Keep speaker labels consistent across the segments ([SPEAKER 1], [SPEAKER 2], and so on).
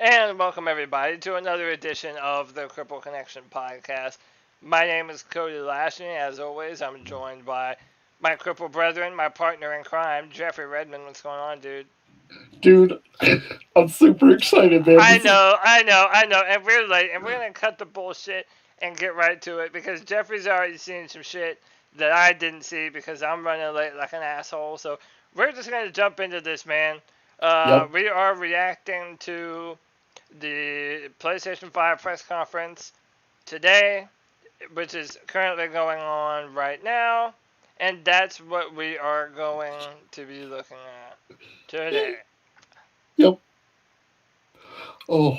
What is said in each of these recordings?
[SPEAKER 1] And welcome everybody to another edition of the Cripple Connection podcast. My name is Cody Lashley. As always, I'm joined by my cripple brethren, my partner in crime, Jeffrey Redmond. What's going on, dude?
[SPEAKER 2] Dude, I'm super excited, man.
[SPEAKER 1] I know. And we're late, and we're gonna cut the bullshit and get right to it because Jeffrey's already seen some shit that I didn't see because I'm running late like an asshole. So we're just gonna jump into this, man.
[SPEAKER 2] Yep.
[SPEAKER 1] We are reacting to the PlayStation 5 press conference today, which is currently going on right now, and that's what we are going to be looking at today.
[SPEAKER 2] Yep. Oh.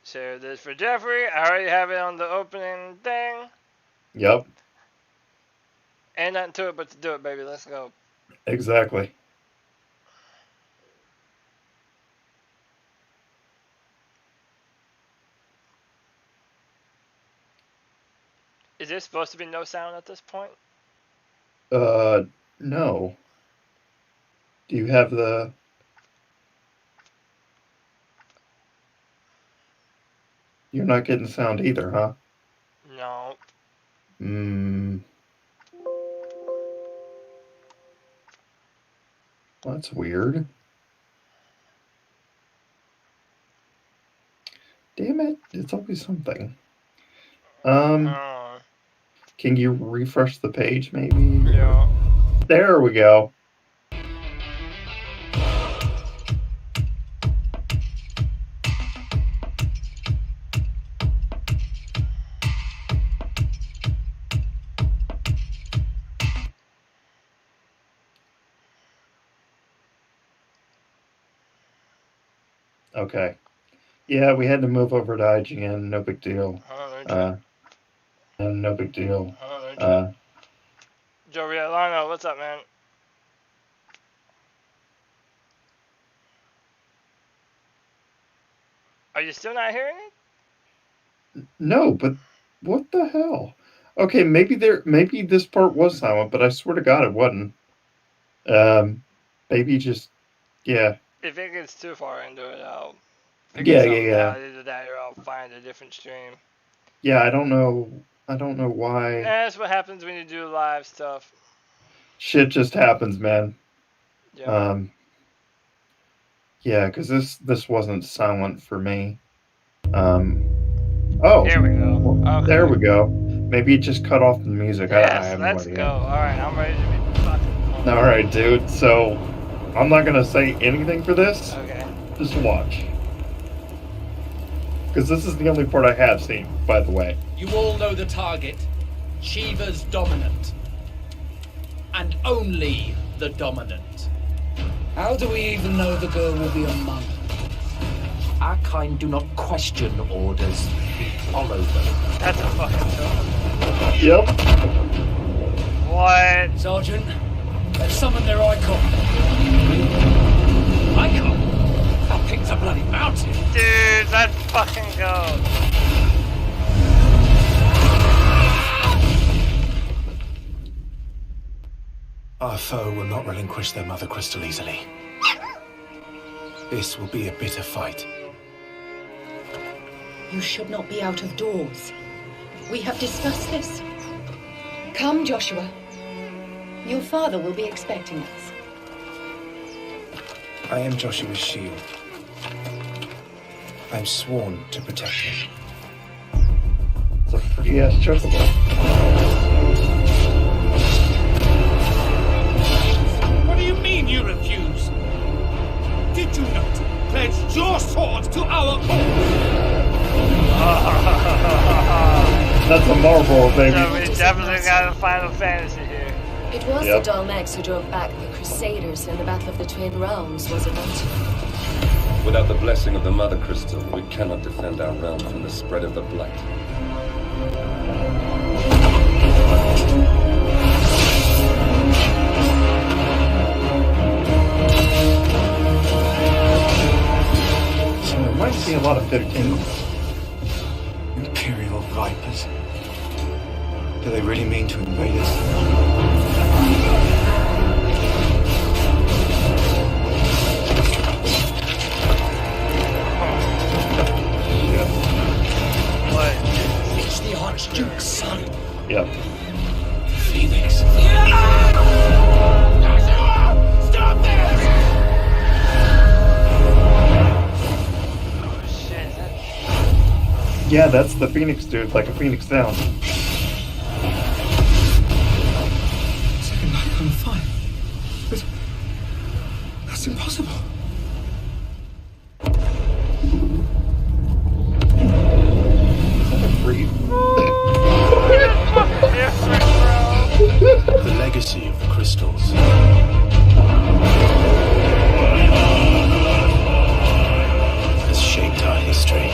[SPEAKER 1] So this for Jeffrey. I already have it on the opening thing.
[SPEAKER 2] Yep.
[SPEAKER 1] Ain't nothing to it but to do it, baby. Let's go.
[SPEAKER 2] Exactly.
[SPEAKER 1] Is there supposed to be no sound at this point?
[SPEAKER 2] No. Do you have the... You're not getting sound either, huh?
[SPEAKER 1] No.
[SPEAKER 2] Well, that's weird. Damn it, it's always something. Can you refresh the page, maybe?
[SPEAKER 1] Yeah.
[SPEAKER 2] There we go. Okay. Yeah, we had to move over to IGN. No big deal. No big deal.
[SPEAKER 1] Joe Riolano, what's up, man? Are you still not hearing it?
[SPEAKER 2] No, but what the hell? Okay, maybe this part was silent, but I swear to God it wasn't. Maybe just, yeah.
[SPEAKER 1] If it gets too far into it, I'll
[SPEAKER 2] Yeah.
[SPEAKER 1] Either that or I'll find a different stream.
[SPEAKER 2] Yeah, I don't know why.
[SPEAKER 1] That's what happens when you do live stuff.
[SPEAKER 2] Shit just happens, man.
[SPEAKER 1] Yeah.
[SPEAKER 2] Yeah, because this wasn't silent for me. Oh.
[SPEAKER 1] There we go. Okay.
[SPEAKER 2] There we go. Maybe it just cut off the music.
[SPEAKER 1] Yes, let's go. Alright, I'm ready to be fucking...
[SPEAKER 2] Alright, dude. So, I'm not going to say anything for this.
[SPEAKER 1] Okay.
[SPEAKER 2] Just watch. Because this is the only part I have seen, by the way.
[SPEAKER 3] You all know the target. Shiva's dominant. And only the dominant.
[SPEAKER 4] How do we even know the girl will be among them?
[SPEAKER 5] Our kind do not question orders. We follow them.
[SPEAKER 1] That's a fucking joke.
[SPEAKER 2] Yep.
[SPEAKER 1] What?
[SPEAKER 4] Sergeant, let's summon their icon.
[SPEAKER 5] Icon? That thing's a bloody mountain.
[SPEAKER 1] Dude, let's fucking go.
[SPEAKER 6] Our foe will not relinquish their mother crystal easily. This will be a bitter fight.
[SPEAKER 7] You should not be out of doors. We have discussed this. Come, Joshua. Your father will be expecting us.
[SPEAKER 6] I am Joshua's shield. I am sworn to protect him.
[SPEAKER 2] It's a pretty ass chocobo.
[SPEAKER 3] What do you mean you refuse? Did you not pledge your sword to our cause?
[SPEAKER 2] That's a Marvel, baby.
[SPEAKER 1] So we definitely got a Final Fantasy here.
[SPEAKER 8] It was the Dalmex who drove back the Crusaders in the Battle of the Twin Realms, was it not?
[SPEAKER 9] Without the blessing of the Mother Crystal, we cannot defend our realm from the spread of the Blight.
[SPEAKER 2] It reminds me a lot of 15.
[SPEAKER 6] Imperial Vipers. Do they really mean to invade us?
[SPEAKER 4] the Archduke's son.
[SPEAKER 2] Yep.
[SPEAKER 4] Phoenix.
[SPEAKER 3] Stop this!
[SPEAKER 1] Oh shit,
[SPEAKER 2] Yeah, that's the Phoenix dude, like a Phoenix down.
[SPEAKER 6] Second night on fire. That's impossible.
[SPEAKER 1] different, bro.
[SPEAKER 6] The legacy of the crystals. Has shaped our history.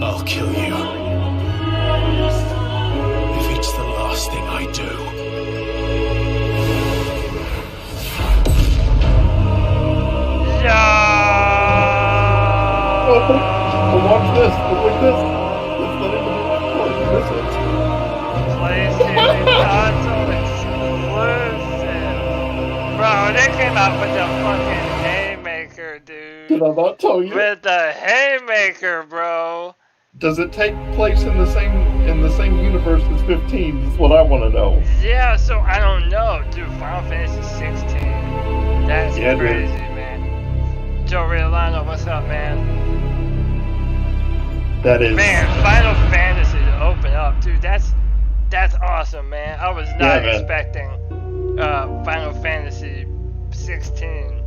[SPEAKER 6] I'll kill you. If it's the last thing I do.
[SPEAKER 2] Oh, watch this. Look like this. It's not even
[SPEAKER 1] PlayStation console exclusive. Bro, they came out with the fucking haymaker, dude.
[SPEAKER 2] Did I not tell you?
[SPEAKER 1] With the haymaker, bro.
[SPEAKER 2] Does it take place in the same universe as 15? That's what I want to know.
[SPEAKER 1] Yeah, so I don't know, dude. Final Fantasy 16. That's
[SPEAKER 2] Yeah,
[SPEAKER 1] crazy,
[SPEAKER 2] dude.
[SPEAKER 1] man. Joe Riolano, what's up, man?
[SPEAKER 2] That is.
[SPEAKER 1] Man, Final Fantasy to open up, dude. That's awesome, man. I was not
[SPEAKER 2] man.
[SPEAKER 1] expecting Final Fantasy 16.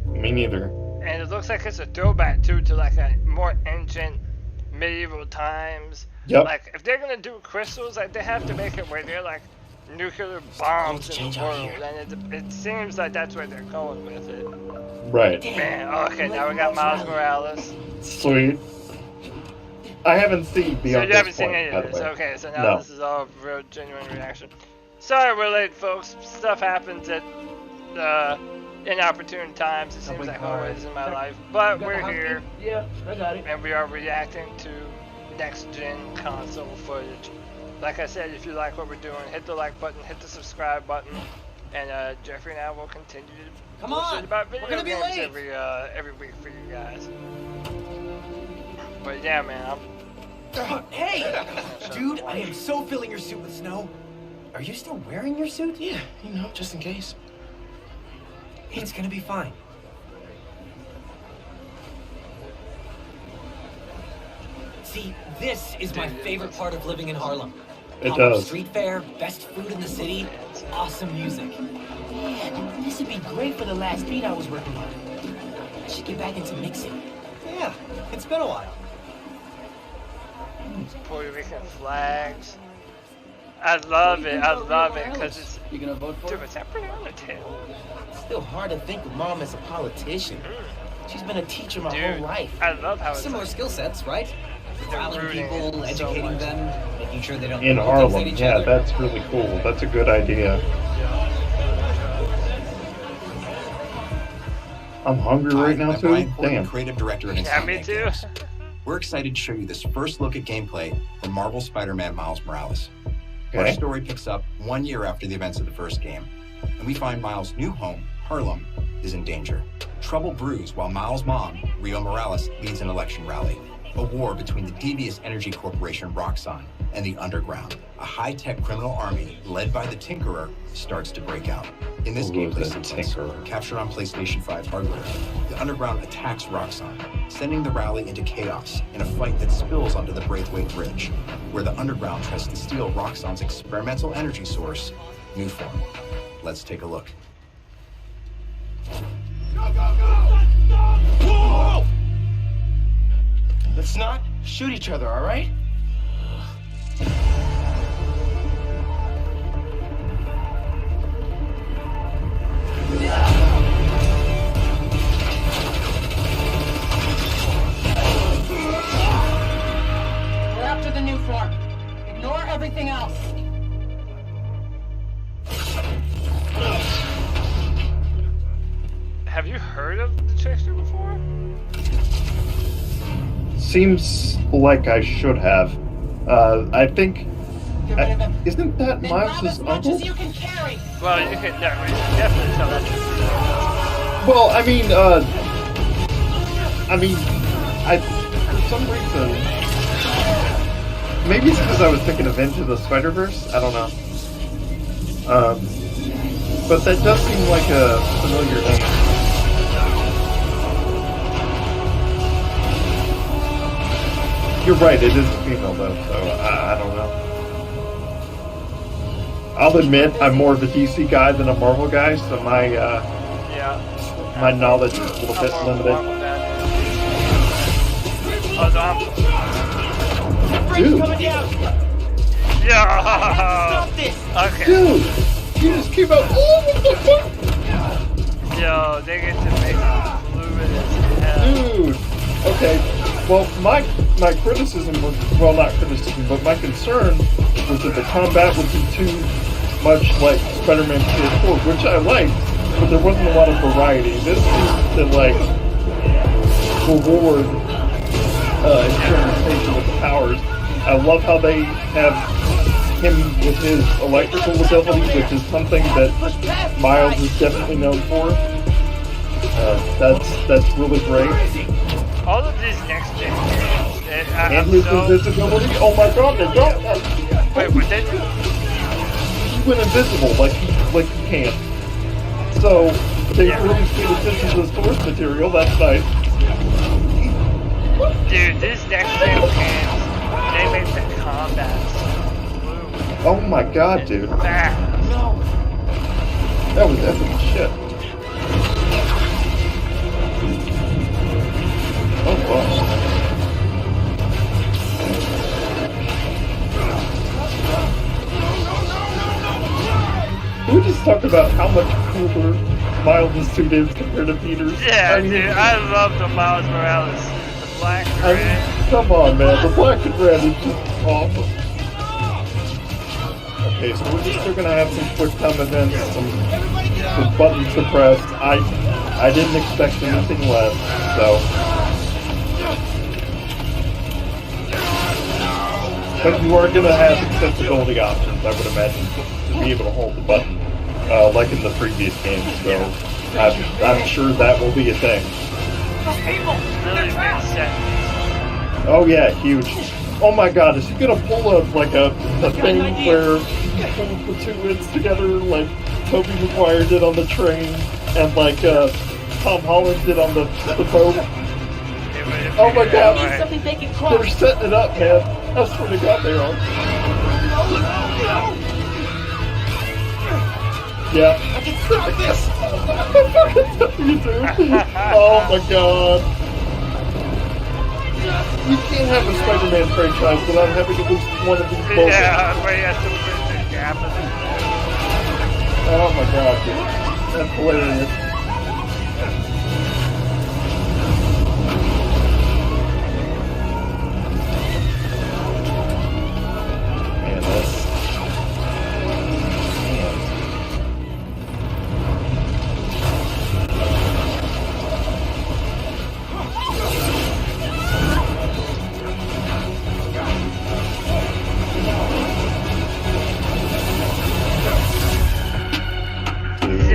[SPEAKER 2] Me neither.
[SPEAKER 1] And it looks like it's a throwback too to like a more ancient medieval times.
[SPEAKER 2] Yep.
[SPEAKER 1] Like if they're gonna do crystals, like they have to make it where they're like nuclear bombs in the world, and it seems like that's where they're going with it.
[SPEAKER 2] Right.
[SPEAKER 1] Man, okay, now we got Miles Morales.
[SPEAKER 2] Sweet. I haven't seen
[SPEAKER 1] So
[SPEAKER 2] beyond
[SPEAKER 1] you haven't
[SPEAKER 2] this
[SPEAKER 1] seen
[SPEAKER 2] point,
[SPEAKER 1] any
[SPEAKER 2] by
[SPEAKER 1] of
[SPEAKER 2] the
[SPEAKER 1] this.
[SPEAKER 2] way.
[SPEAKER 1] Okay, so now
[SPEAKER 2] No.
[SPEAKER 1] this is all real genuine reaction. Sorry we're late, folks. Stuff happens at inopportune times. It seems like always in my life. But we're here.
[SPEAKER 5] Yeah, I got it.
[SPEAKER 1] And we are reacting to next-gen console footage. Like I said, if you like what we're doing, hit the like button, hit the subscribe button, and Jeffrey and I will continue to
[SPEAKER 5] Come
[SPEAKER 1] bullshit
[SPEAKER 5] on,
[SPEAKER 1] about video
[SPEAKER 5] we're gonna be
[SPEAKER 1] games
[SPEAKER 5] late.
[SPEAKER 1] every week for you guys. But yeah, man,
[SPEAKER 10] Hey! Dude, I am so filling your suit with snow. Are you still wearing your suit?
[SPEAKER 6] Yeah, you know, just in case.
[SPEAKER 10] It's gonna be fine. See, this is my favorite part of living in Harlem.
[SPEAKER 2] It
[SPEAKER 10] Pop-up
[SPEAKER 2] does.
[SPEAKER 10] Street fair, best food in the city, awesome music. Man, this would be great for the last beat I was working on. I should get back into mixing. Yeah, it's been a while.
[SPEAKER 1] Puerto Rican flags. I love it. I love it because it's.
[SPEAKER 5] You gonna vote for
[SPEAKER 1] Dude,
[SPEAKER 5] it?
[SPEAKER 1] is that pretty on the tail?
[SPEAKER 10] It's still hard to think of Mom as a politician. She's been a teacher my
[SPEAKER 1] Dude,
[SPEAKER 10] whole life.
[SPEAKER 1] I love how it's
[SPEAKER 10] Similar
[SPEAKER 1] like,
[SPEAKER 10] skill sets, right? Rallying
[SPEAKER 1] rooting
[SPEAKER 10] people,
[SPEAKER 1] it so
[SPEAKER 10] educating
[SPEAKER 1] much.
[SPEAKER 10] them, making sure they don't
[SPEAKER 2] In
[SPEAKER 10] throw things at
[SPEAKER 2] Harlem.
[SPEAKER 10] each
[SPEAKER 2] Yeah,
[SPEAKER 10] other.
[SPEAKER 2] that's really cool. That's a good idea. I'm hungry right now,
[SPEAKER 11] I'm
[SPEAKER 2] too.
[SPEAKER 11] Brian Portman,
[SPEAKER 2] Damn.
[SPEAKER 11] creative director and
[SPEAKER 1] Yeah, me
[SPEAKER 11] Insomniac
[SPEAKER 1] too.
[SPEAKER 11] Games. We're excited to show you this first look at gameplay for Marvel Spider-Man Miles Morales. Our
[SPEAKER 2] Okay.
[SPEAKER 11] story picks up 1 year after the events of the first game, and we find Miles' new home, Harlem, is in danger. Trouble brews while Miles' mom, Rio Morales, leads an election rally. A war between the devious energy corporation Roxxon and the Underground, a high-tech criminal army led by the Tinkerer, starts to break out. In this
[SPEAKER 2] Who
[SPEAKER 11] gameplay
[SPEAKER 2] is the
[SPEAKER 11] sequence,
[SPEAKER 2] Tinkerer?
[SPEAKER 11] captured on PlayStation 5 hardware, the Underground attacks Roxxon, sending the rally into chaos in a fight that spills onto the Braithwaite Bridge, where the Underground tries to steal Roxxon's experimental energy source, Newform. Let's take a look.
[SPEAKER 3] Whoa!
[SPEAKER 6] Let's not shoot each other, all right?
[SPEAKER 4] We're after the new form. Ignore everything else.
[SPEAKER 1] heard of the Trickster before?
[SPEAKER 2] Seems like I should have. I think. Isn't that Miles' uncle?
[SPEAKER 1] Well, you can definitely tell that.
[SPEAKER 2] Well, for some reason, maybe it's because I was thinking of Into the Spider-Verse. I don't know. But that does seem like a familiar name. You're right, it is a female though, so I don't know. I'll admit I'm more of a DC guy than a Marvel guy, so my knowledge is a little bit limited. Dude.
[SPEAKER 1] Yeah. Okay.
[SPEAKER 2] Dude, you just came out. Oh, what the fuck?
[SPEAKER 1] Yo, they get to make it fluid as hell.
[SPEAKER 2] Dude. Okay. Well, my criticism was, well, not criticism, but my concern was that the combat would be too much like Spider-Man PS4, which I liked, but there wasn't a lot of variety. This seems to like reward experimentation with the powers. I love how they have him with his electrical ability, which is something that Miles is definitely known for. That's really great.
[SPEAKER 1] All of these next gen games,
[SPEAKER 2] and his invisibility. Oh my god, they dropped that.
[SPEAKER 1] Wait, what did you?
[SPEAKER 2] He went invisible like he can. So they really paid attention to the source material. That's nice.
[SPEAKER 1] Dude, these next gen games, they make the combat fluid.
[SPEAKER 2] Oh my god, dude.
[SPEAKER 1] Fast.
[SPEAKER 2] That was epic shit. Oh, wow. Can we just talk about how much cooler Miles' suit is compared to Peter's?
[SPEAKER 1] Yeah, dude, I love the Miles Morales suit. The black and red.
[SPEAKER 2] Come on, man. The black and red is just awesome. Okay, so we're just still gonna have some quick time events, some buttons suppressed. I didn't expect anything less, so. But you are going to have accessibility options, I would imagine, to be able to hold the button, like in the previous game. So I'm sure that will be a thing.
[SPEAKER 1] Really big set.
[SPEAKER 2] Oh yeah, huge. Oh my god, is he going to pull a thing where he pulls the two ends together like Tobey Maguire did on the train and like Tom Holland did on the boat? Oh my god, they're setting it up, man. I swear to god they are. Yeah.
[SPEAKER 3] I can stop this!
[SPEAKER 2] You do? Oh my god. You can't have a Spider-Man franchise without having at least one of these moments.
[SPEAKER 1] Yeah, where he has to bridge the gap.
[SPEAKER 2] Oh my god, dude. That's hilarious.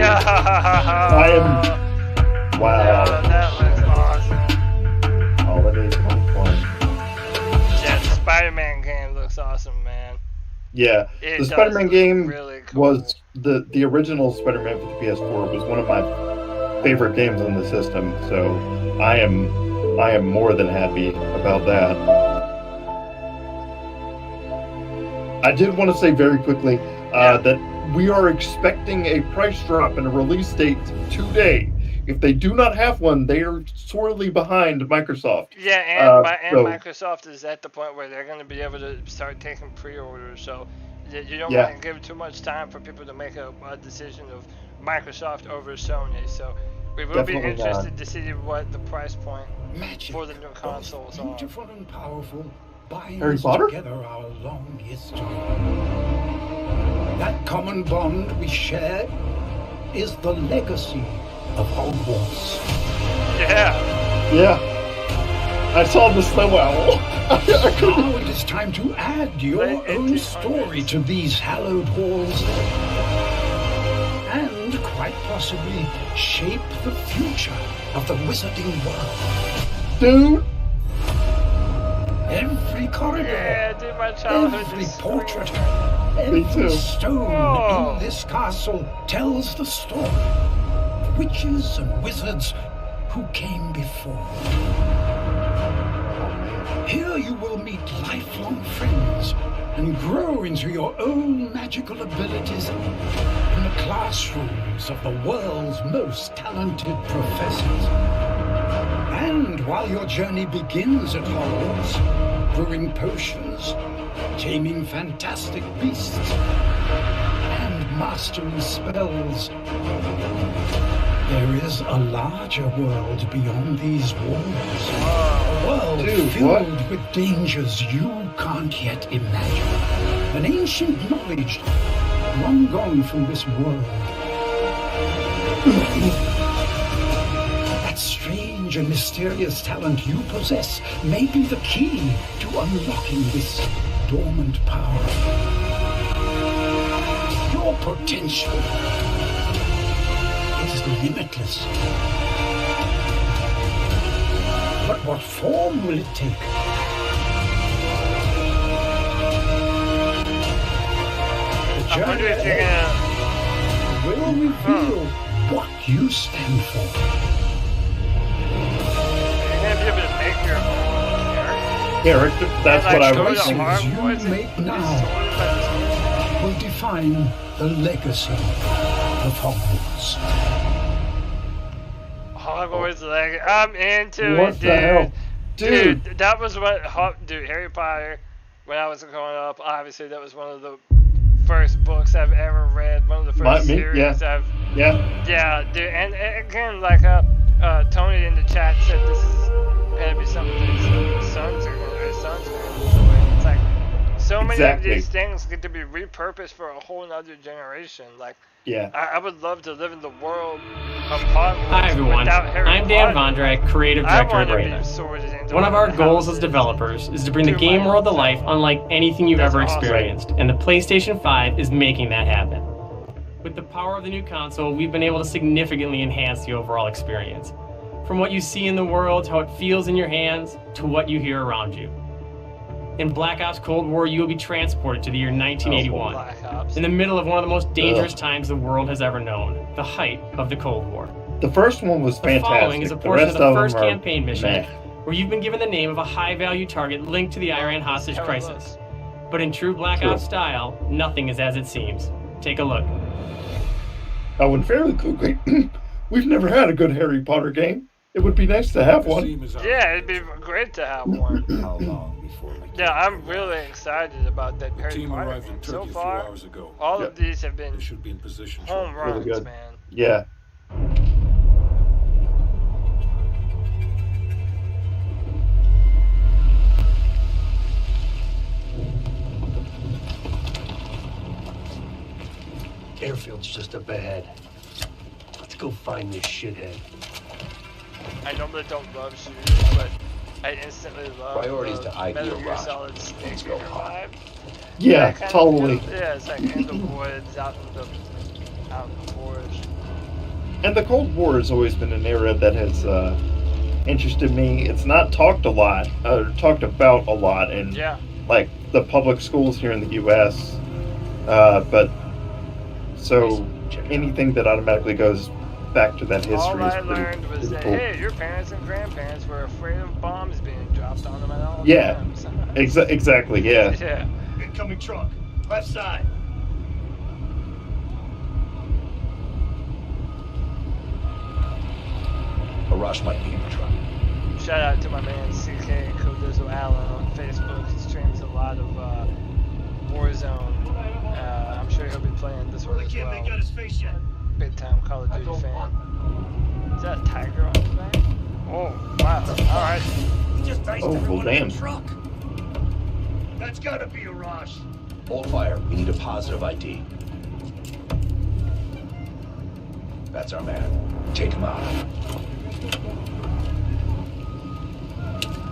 [SPEAKER 2] I am. Wow.
[SPEAKER 1] Yeah, that looks awesome.
[SPEAKER 2] Oh, that is fun.
[SPEAKER 1] Yeah, the Spider-Man game looks awesome, man.
[SPEAKER 2] Yeah,
[SPEAKER 1] It
[SPEAKER 2] the Spider-Man game
[SPEAKER 1] really cool.
[SPEAKER 2] was the original Spider-Man for the PS4 was one of my favorite games on the system. So I am more than happy about that. I did want to say very quickly that we are expecting a price drop and a release date today. If they do not have one, they are sorely behind Microsoft.
[SPEAKER 1] Yeah, and Microsoft is at the point where they're going to be able to start taking pre-orders, so you don't want to give too much time for people to make a decision of Microsoft over Sony. So we will be interested to see what the price point for the new consoles are.
[SPEAKER 3] Beautiful and powerful,
[SPEAKER 2] Harry Potter?
[SPEAKER 3] together our long history. That common bond we share is the legacy
[SPEAKER 12] of Hogwarts.
[SPEAKER 1] Yeah.
[SPEAKER 2] Yeah. I saw the snow owl.
[SPEAKER 12] Now it is time to add your own story to these hallowed halls. And quite possibly shape the future of the wizarding world.
[SPEAKER 2] Dude.
[SPEAKER 12] Every corridor,
[SPEAKER 1] dude, my childhood
[SPEAKER 12] every
[SPEAKER 1] is
[SPEAKER 12] portrait,
[SPEAKER 2] Me
[SPEAKER 12] every
[SPEAKER 2] too.
[SPEAKER 12] stone in this castle tells the story of witches and wizards who came before. Here you will meet lifelong friends and grow into your own magical abilities in the classrooms of the world's most talented professors. And while your journey begins at Hogwarts, brewing potions, taming fantastic beasts, and mastering spells, there is a larger world beyond these walls. A world filled with dangers you can't yet imagine. An ancient knowledge long gone from this world. That strange and mysterious talent you possess may be the key to unlocking this dormant power. Your potential is limitless. But what form will it take? The journey ahead will reveal what you stand for.
[SPEAKER 1] You're gonna be able to make your own
[SPEAKER 2] character. That's what I was
[SPEAKER 12] saying.
[SPEAKER 2] saying.
[SPEAKER 12] The choices you make now will define the legacy of Hogwarts.
[SPEAKER 1] Hogwarts Legacy. I'm into
[SPEAKER 2] What
[SPEAKER 1] it,
[SPEAKER 2] the hell?
[SPEAKER 1] Dude, that was what Harry Potter, when I was growing up, obviously that was one of the first books I've ever read, one of the first series I've... Yeah, dude, and again, like Tony in the chat said, this is gonna be something his sons are gonna enjoy. It's like, so many of these things get to be repurposed for a whole nother generation. Like, I would love to live in the world of Hogwarts.
[SPEAKER 13] Hi everyone,
[SPEAKER 1] without Harry
[SPEAKER 13] I'm Dan
[SPEAKER 1] Potter.
[SPEAKER 13] Vondrak, creative director at Raven. One of our goals as developers is to bring the game world to life unlike anything you've ever experienced, and the PlayStation 5 is making that happen. With the power of the new console, we've been able to significantly enhance the overall experience. From what you see in the world, how it feels in your hands, to what you hear around you. In Black Ops Cold War, you will be transported to the year 1981, in the middle of one of the most dangerous times the world has ever known, the height of the Cold War.
[SPEAKER 2] The first one was fantastic.
[SPEAKER 13] The following is a portion of the first campaign mission,
[SPEAKER 2] meh.
[SPEAKER 13] where you've been given the name of a high-value target linked to the Iran hostage crisis. But in true Black Ops style, nothing is as it seems. Take a look.
[SPEAKER 2] Oh, and fairly quickly, we've never had a good Harry Potter game. It would be nice to have one.
[SPEAKER 1] Yeah, it'd be great to have one.
[SPEAKER 3] How long before we
[SPEAKER 1] Yeah, I'm really excited about that Harry Potter game. So far, all of these have been home runs,
[SPEAKER 2] Really good.
[SPEAKER 1] man.
[SPEAKER 2] Yeah.
[SPEAKER 14] Airfield's just up ahead. Let's go find this shithead.
[SPEAKER 1] I normally don't love shooters, but I instantly love
[SPEAKER 14] Priorities to ideal
[SPEAKER 1] Metal Gear
[SPEAKER 14] rock.
[SPEAKER 1] Solid Snake vibe.
[SPEAKER 2] Yeah,
[SPEAKER 1] That kind of
[SPEAKER 2] totally.
[SPEAKER 1] feel- yeah, it's like in the woods, out in the forest.
[SPEAKER 2] And the Cold War has always been an era that has interested me. It's not talked about a lot in like the public schools here in the U.S. But so anything that automatically goes back to that history
[SPEAKER 1] All I
[SPEAKER 2] is
[SPEAKER 1] learned was
[SPEAKER 2] pretty
[SPEAKER 1] that,
[SPEAKER 2] cool.
[SPEAKER 1] hey, your parents and grandparents were afraid of bombs being dropped on them at all
[SPEAKER 2] Yeah,
[SPEAKER 1] times.
[SPEAKER 2] exactly. Yeah.
[SPEAKER 1] Yeah.
[SPEAKER 14] Incoming truck. Left side.
[SPEAKER 15] A rush might be in the truck.
[SPEAKER 1] Shout out to my man CK Codozo Allen on Facebook. He streams a lot of Warzone. I'm sure he'll be playing this one as well.
[SPEAKER 14] Got his face yet.
[SPEAKER 1] Big time Call of Duty fan. Is that a tiger on the back? Oh, wow. Alright.
[SPEAKER 14] He just diced
[SPEAKER 2] Oh,
[SPEAKER 14] everyone
[SPEAKER 2] well,
[SPEAKER 14] in the
[SPEAKER 2] damn.
[SPEAKER 14] truck. That's gotta be a rush.
[SPEAKER 15] Hold fire. We need a positive ID. That's our man. Take him out.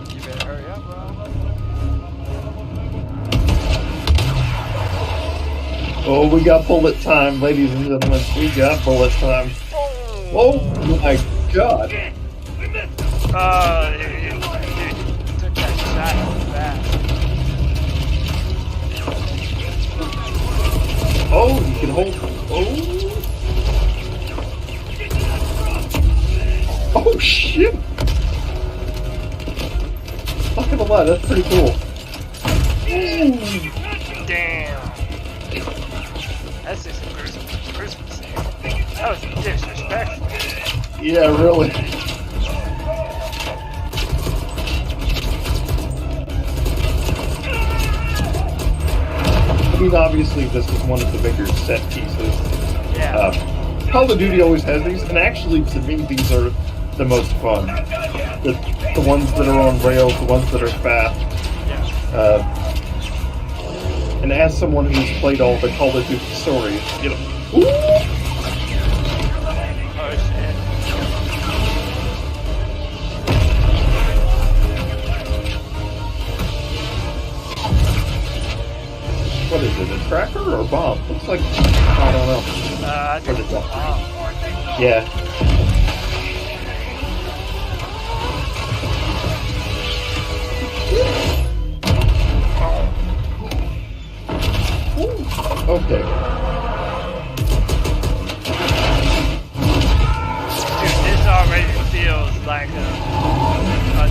[SPEAKER 1] You better hurry up, bro.
[SPEAKER 2] Oh, we got bullet time, ladies and gentlemen. We got bullet time. Oh my god.
[SPEAKER 1] Oh, you took that shot fast.
[SPEAKER 2] Oh, you can hold. Oh shit! Not gonna lie, that's pretty cool.
[SPEAKER 1] Damn. That's just a Christmas thing. That was disrespectful.
[SPEAKER 2] Yeah, really. I mean, obviously, this is one of the bigger set pieces.
[SPEAKER 1] Yeah.
[SPEAKER 2] Call of Duty always has these, and actually, to me, these are the most fun. The ones that are on rails, the ones that are fast.
[SPEAKER 1] Yeah.
[SPEAKER 2] And as someone who's played all the Call of Duty stories, you know. Ooh!
[SPEAKER 1] Oh shit.
[SPEAKER 2] What is it, a tracker or a bomb? Looks like, I don't know.
[SPEAKER 1] I think it's a bomb.
[SPEAKER 2] Yeah. Okay.
[SPEAKER 1] Dude, this already feels like a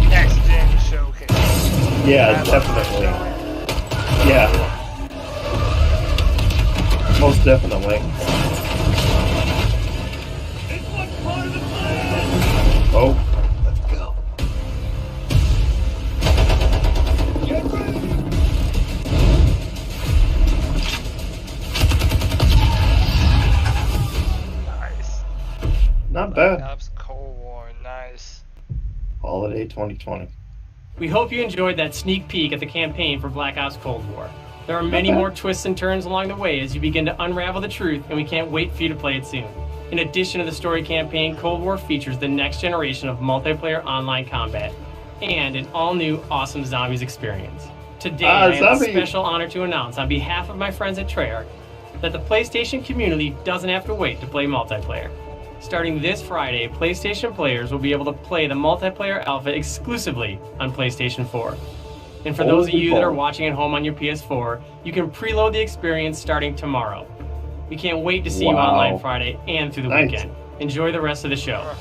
[SPEAKER 1] next-gen showcase.
[SPEAKER 2] Yeah, definitely. Yeah. Most definitely. Oh.
[SPEAKER 15] Let's go.
[SPEAKER 1] Nice.
[SPEAKER 2] Not bad.
[SPEAKER 1] Black Ops Cold War, nice.
[SPEAKER 2] Holiday 2020.
[SPEAKER 13] We hope you enjoyed that sneak peek at the campaign for Black Ops Cold War. There are many more twists and turns along the way as you begin to unravel the truth, and we can't wait for you to play it soon. In addition to the story campaign, Cold War features the next generation of multiplayer online combat and an all-new awesome zombies experience. Today, I have a special honor to announce on behalf of my friends at Treyarch that the PlayStation community doesn't have to wait to play multiplayer. Starting this Friday, PlayStation players will be able to play the multiplayer alpha exclusively on PlayStation 4. And for those of you that are watching at home on your PS4, you can preload the experience starting tomorrow. We can't wait to see you online Friday and through the weekend. Enjoy the rest of the show.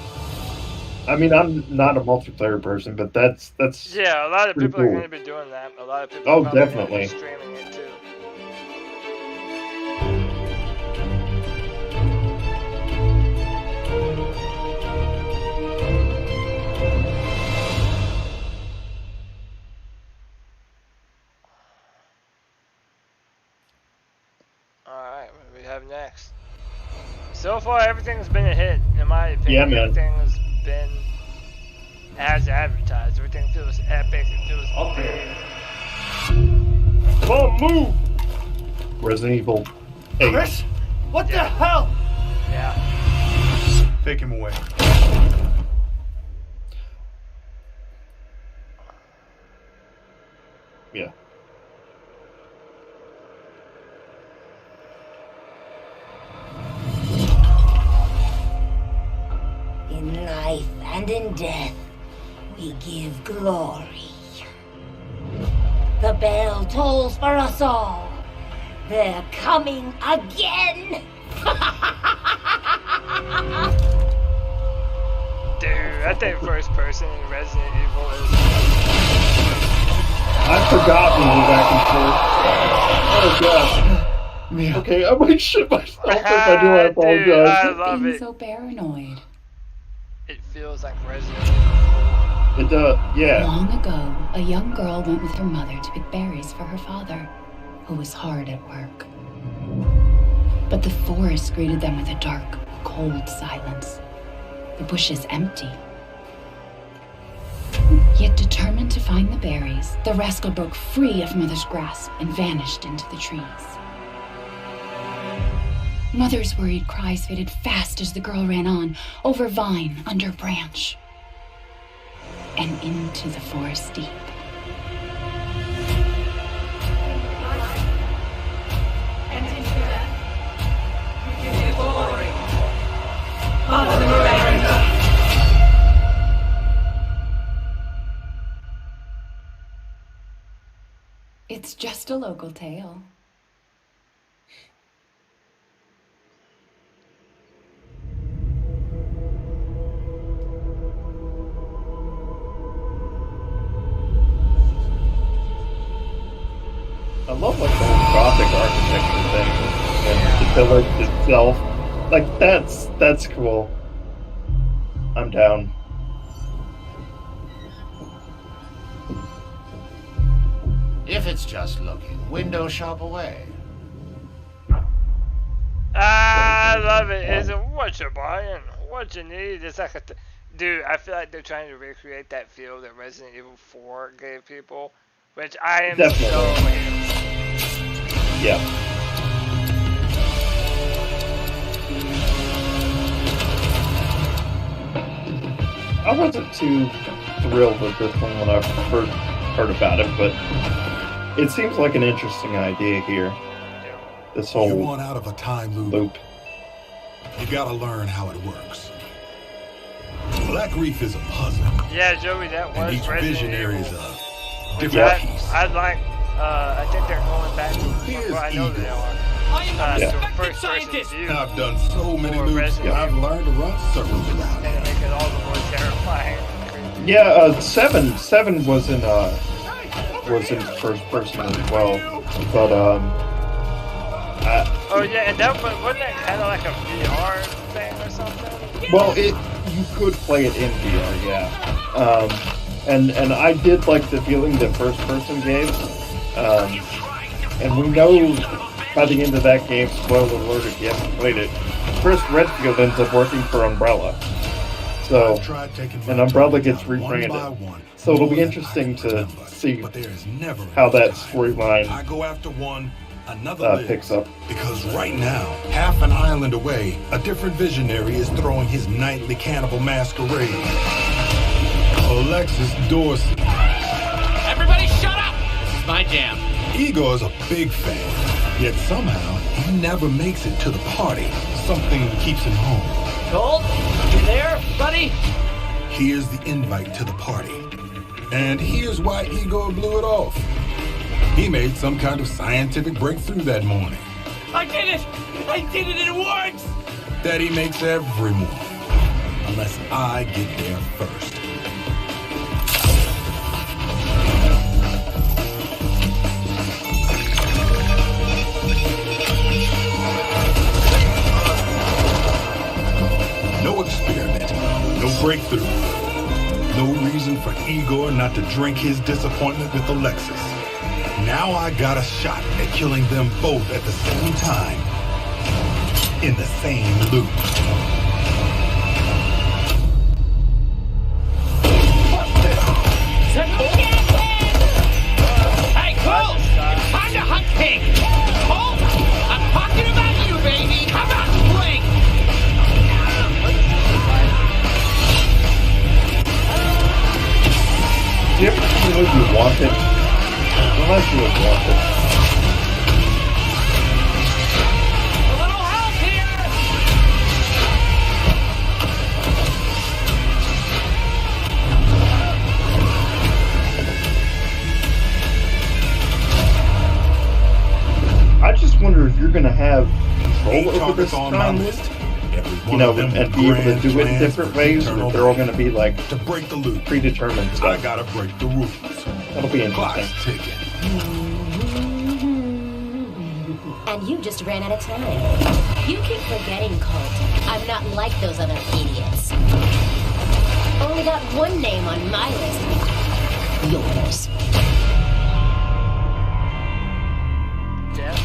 [SPEAKER 2] I mean, I'm not a multiplayer person, but that's
[SPEAKER 1] yeah, a lot of people
[SPEAKER 2] cool.
[SPEAKER 1] are going to be doing that. A lot of people
[SPEAKER 2] Oh,
[SPEAKER 1] are probably
[SPEAKER 2] definitely.
[SPEAKER 1] going to be streaming it too. Alright, what do we have next? So far, everything's been a hit, in my opinion.
[SPEAKER 2] Yeah, man.
[SPEAKER 1] Everything's been as advertised. Everything feels epic. It feels big.
[SPEAKER 2] Come on, move! Resident Evil 8.
[SPEAKER 10] Chris? What the hell?
[SPEAKER 1] Yeah.
[SPEAKER 6] Take him away.
[SPEAKER 2] Yeah.
[SPEAKER 16] In life and in death, we give glory. The bell tolls for us all. They're coming again.
[SPEAKER 1] Dude, I think first person in Resident Evil is...
[SPEAKER 2] I forgot moving back and forth. Oh god. Okay, I might shit myself if I do, I apologize.
[SPEAKER 1] Dude, I love it.
[SPEAKER 7] So paranoid.
[SPEAKER 1] It feels like Resident Evil 4.
[SPEAKER 2] It does, yeah.
[SPEAKER 7] Long ago, a young girl went with her mother to pick berries for her father, who was hard at work. But the forest greeted them with a dark, cold silence. The bushes empty. Yet determined to find the berries, the rascal broke free of Mother's grasp and vanished into the trees. Mother's worried cries faded fast as the girl ran on, over vine, under branch, and into the forest deep.
[SPEAKER 16] And into that, you give me glory. Mother Miranda.
[SPEAKER 7] It's just a local tale.
[SPEAKER 2] I love like the whole Gothic architecture thing and the village itself. Like that's cool. I'm down.
[SPEAKER 17] If it's just looking, window shop away.
[SPEAKER 1] I love it. Is it what you're buying? What you need? It's like dude, I feel like they're trying to recreate that feel that Resident Evil 4 gave people, which I am
[SPEAKER 2] Definitely.
[SPEAKER 1] so into.
[SPEAKER 2] Yeah. I wasn't too thrilled with this one when I first heard about it, but it seems like an interesting idea here. This whole
[SPEAKER 18] you want out of a time loop. You gotta learn how it works. Black Reef is a puzzle.
[SPEAKER 1] Yeah, Joey, that was
[SPEAKER 18] and each visionary is a different
[SPEAKER 1] yeah,
[SPEAKER 18] piece.
[SPEAKER 1] I'd like. I think they're going back to. Well, I know they are. To a first-person view.
[SPEAKER 18] I've done so many loops. I've learned to run circles around.
[SPEAKER 1] And make it all the more terrifying.
[SPEAKER 2] Yeah, seven was in first person as well, but
[SPEAKER 1] oh yeah, and that wasn't that kind of like a VR thing or something?
[SPEAKER 2] well, you could play it in VR, yeah. And I did like the feeling that first person gave, and we know by the end of that game, spoiler alert if you haven't played it, Chris Redfield ends up working for Umbrella. So, and Umbrella gets rebranded. So it'll be interesting to see how that storyline picks up.
[SPEAKER 18] Because right now, half an island away, a different visionary is throwing his nightly cannibal masquerade. Alexis Dorsey.
[SPEAKER 10] Everybody shut up! This is my jam.
[SPEAKER 18] Igor is a big fan, yet somehow he never makes it to the party. Something keeps him home.
[SPEAKER 10] Gold, you there, buddy?
[SPEAKER 18] Here's the invite to the party. And here's why Igor blew it off. He made some kind of scientific breakthrough that morning.
[SPEAKER 10] I did it! I did it, it works!
[SPEAKER 18] That he makes every morning. Unless I get there first. No experiment, no breakthrough. No reason for Igor not to drink his disappointment with Alexis. Now I got a shot at killing them both at the same time. In the same loop.
[SPEAKER 10] Hey, Cole! It's time to hunt pig! Cole! I'm talking about you, baby! Come out and blink!
[SPEAKER 2] Do you ever see the movie Wanted? Unless you was Wanted.
[SPEAKER 10] A little help here!
[SPEAKER 2] I just wonder if you're going to have control over this time list, you know, and be able to do it in different ways, or if they're all going to be like
[SPEAKER 18] to break the loop,
[SPEAKER 2] predetermined stuff.
[SPEAKER 18] I gotta break the rules.
[SPEAKER 2] That'll be interesting.
[SPEAKER 8] And you just ran out of time. You keep forgetting, Colt. I'm not like those other idiots. Only got one name on my list. Yours.
[SPEAKER 1] Yeah.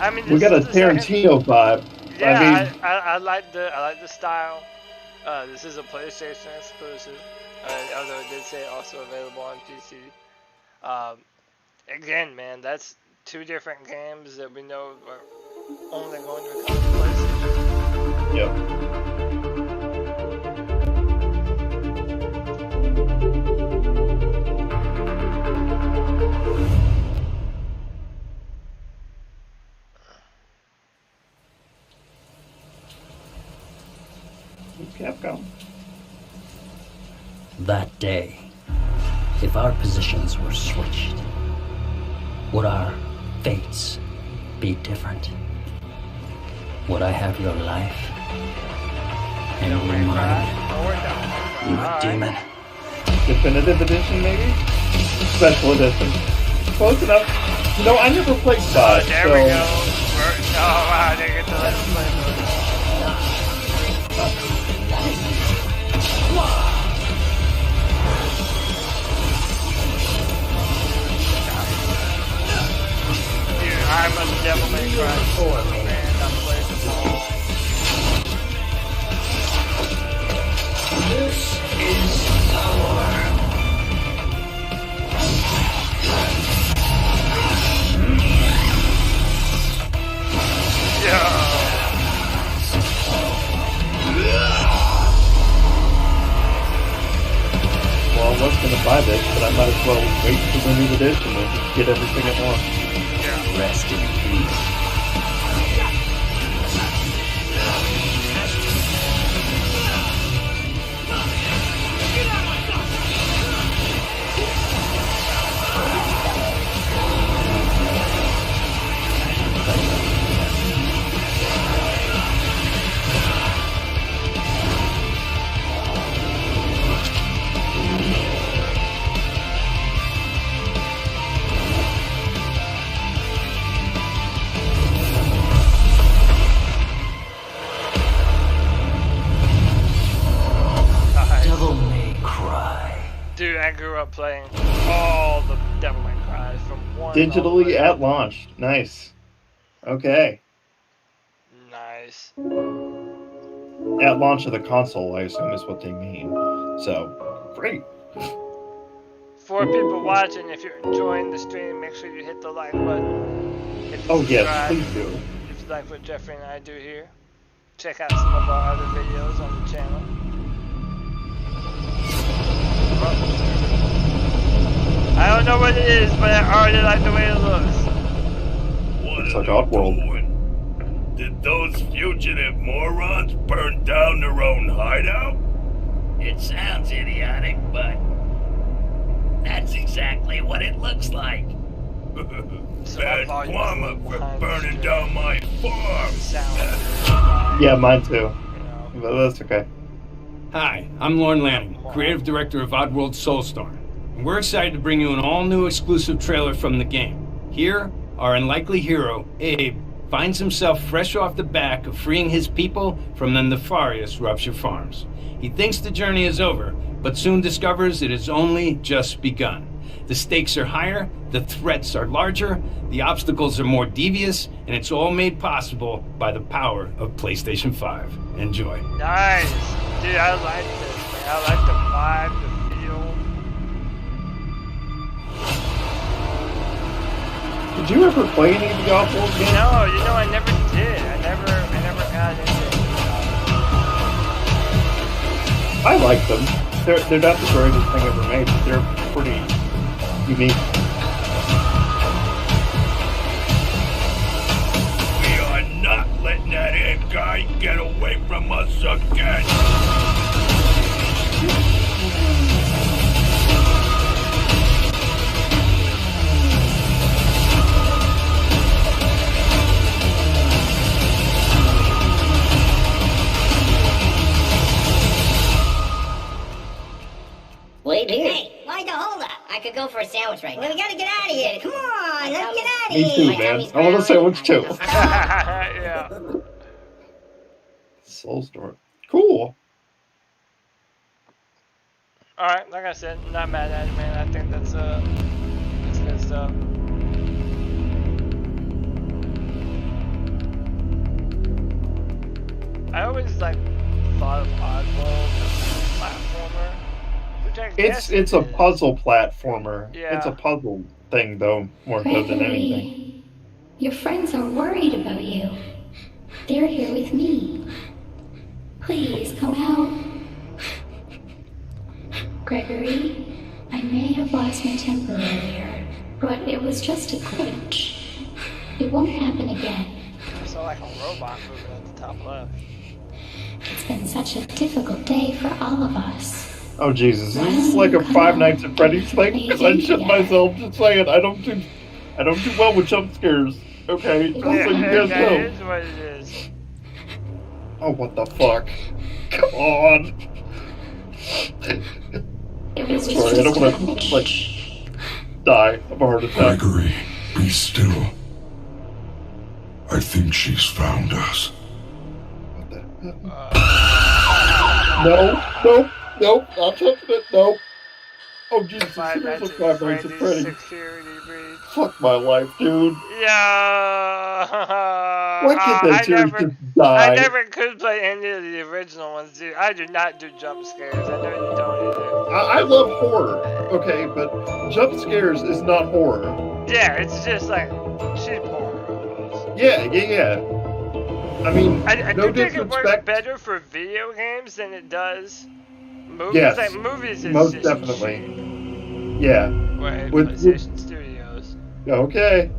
[SPEAKER 1] I mean,
[SPEAKER 2] We got a Tarantino vibe.
[SPEAKER 1] Yeah, I like the style. This is a PlayStation exclusive, although it did say also available on PC. Again, man, that's two different games that we know are only going to become a PlayStation.
[SPEAKER 2] Yep. Capcom.
[SPEAKER 19] That day, if our positions were switched, would our fates be different? Would I have your life and you mine? You demon.
[SPEAKER 2] Definitive edition, maybe? Special edition. Close enough. You know, I never played COD,
[SPEAKER 1] there we go. Oh, wow, they get to let us play. Dude, I'm a Devil May Cry 4 man. I'm playing them all.
[SPEAKER 12] This is power.
[SPEAKER 1] Yeah.
[SPEAKER 2] Well, I was going to buy this, but I might as well wait for the new edition and just get everything at once.
[SPEAKER 1] Yeah.
[SPEAKER 19] Rest in peace.
[SPEAKER 1] Dude, I grew up playing all the Devil May Cry from one.
[SPEAKER 2] Digitally at launch. Nice. Okay.
[SPEAKER 1] Nice.
[SPEAKER 2] At launch of the console, I assume is what they mean. So, great.
[SPEAKER 1] For people watching, if you're enjoying the stream, make sure you hit the like button. Hit the
[SPEAKER 2] subscribe.
[SPEAKER 1] Yes,
[SPEAKER 2] please do.
[SPEAKER 1] If you like what Jeffrey and I do here, check out some of our other videos on the channel. I don't know what it is, but I already like the way it looks.
[SPEAKER 2] It's like Oddworld.
[SPEAKER 18] Did those fugitive morons burn down their own hideout?
[SPEAKER 20] It sounds idiotic, but that's exactly what it looks like.
[SPEAKER 18] Bad karma for burning down my farm.
[SPEAKER 2] Yeah, mine too. But that's okay.
[SPEAKER 12] Hi, I'm Lorne Lanning, creative director of Oddworld Soulstorm, and we're excited to bring you an all-new exclusive trailer from the game. Here, our unlikely hero, Abe, finds himself fresh off the back of freeing his people from the nefarious Rupture Farms. He thinks the journey is over, but soon discovers it has only just begun. The stakes are higher, the threats are larger, the obstacles are more devious, and it's all made possible by the power of PlayStation 5. Enjoy.
[SPEAKER 1] Nice! Dude, I like this, man. I like the vibe, the feel.
[SPEAKER 2] Did you ever play any of the Oddworld games?
[SPEAKER 1] No, you know, I never did. I never got into it.
[SPEAKER 2] I like them. They're not the greatest thing ever made, but they're pretty unique.
[SPEAKER 18] We are not letting that Abe guy get away from us again.
[SPEAKER 16] Wait here. Hey, why the hold up? I could go for a sandwich right now. Well, we gotta get out of here. Come on, let's get out of here.
[SPEAKER 2] Me too, man. I want a sandwich too.
[SPEAKER 1] Yeah.
[SPEAKER 2] Soulstorm. Cool.
[SPEAKER 1] Alright, like I said, not mad at it, man. I think that's good stuff. I always thought of Oddworld as a platformer.
[SPEAKER 2] It's a puzzle platformer.
[SPEAKER 1] Yeah.
[SPEAKER 2] It's a puzzle thing though, more so than anything.
[SPEAKER 7] Your friends are worried about you. They're here with me. Please come out. Gregory, I may have lost my temper earlier, but it was just a glitch. It won't happen again.
[SPEAKER 1] I saw like a robot moving at the top left.
[SPEAKER 7] It's been such a difficult day for all of us.
[SPEAKER 2] Oh Jesus, this is like a Five Nights at Freddy's thing, because I shit myself just saying I don't do well with jump scares. Okay, so you guys
[SPEAKER 1] That
[SPEAKER 2] know.
[SPEAKER 1] is what it is.
[SPEAKER 2] Oh, what the fuck? Come on. Sorry, I don't want to, like, die of a heart attack.
[SPEAKER 18] Gregory, be still. I think she's found us.
[SPEAKER 2] No, nope, not touching it, nope. Oh Jesus, seriously, Five Nights at Freddy's.
[SPEAKER 1] Security breach.
[SPEAKER 2] Fuck my life, dude.
[SPEAKER 1] Yeah.
[SPEAKER 2] Why can't that series just die?
[SPEAKER 1] I never could play any of the original ones, dude. I do not do jump scares. I know you don't either.
[SPEAKER 2] I love horror, okay, but jump scares is not horror.
[SPEAKER 1] Yeah, it's just like cheap horror almost.
[SPEAKER 2] Yeah. I mean,
[SPEAKER 1] I
[SPEAKER 2] no
[SPEAKER 1] do think it
[SPEAKER 2] disrespect.
[SPEAKER 1] works better for video games than it does movies.
[SPEAKER 2] Yes,
[SPEAKER 1] Like movies is
[SPEAKER 2] most
[SPEAKER 1] just
[SPEAKER 2] definitely.
[SPEAKER 1] cheap.
[SPEAKER 2] Yeah.
[SPEAKER 1] Right,
[SPEAKER 2] With
[SPEAKER 1] PlayStation Studios.
[SPEAKER 2] Okay.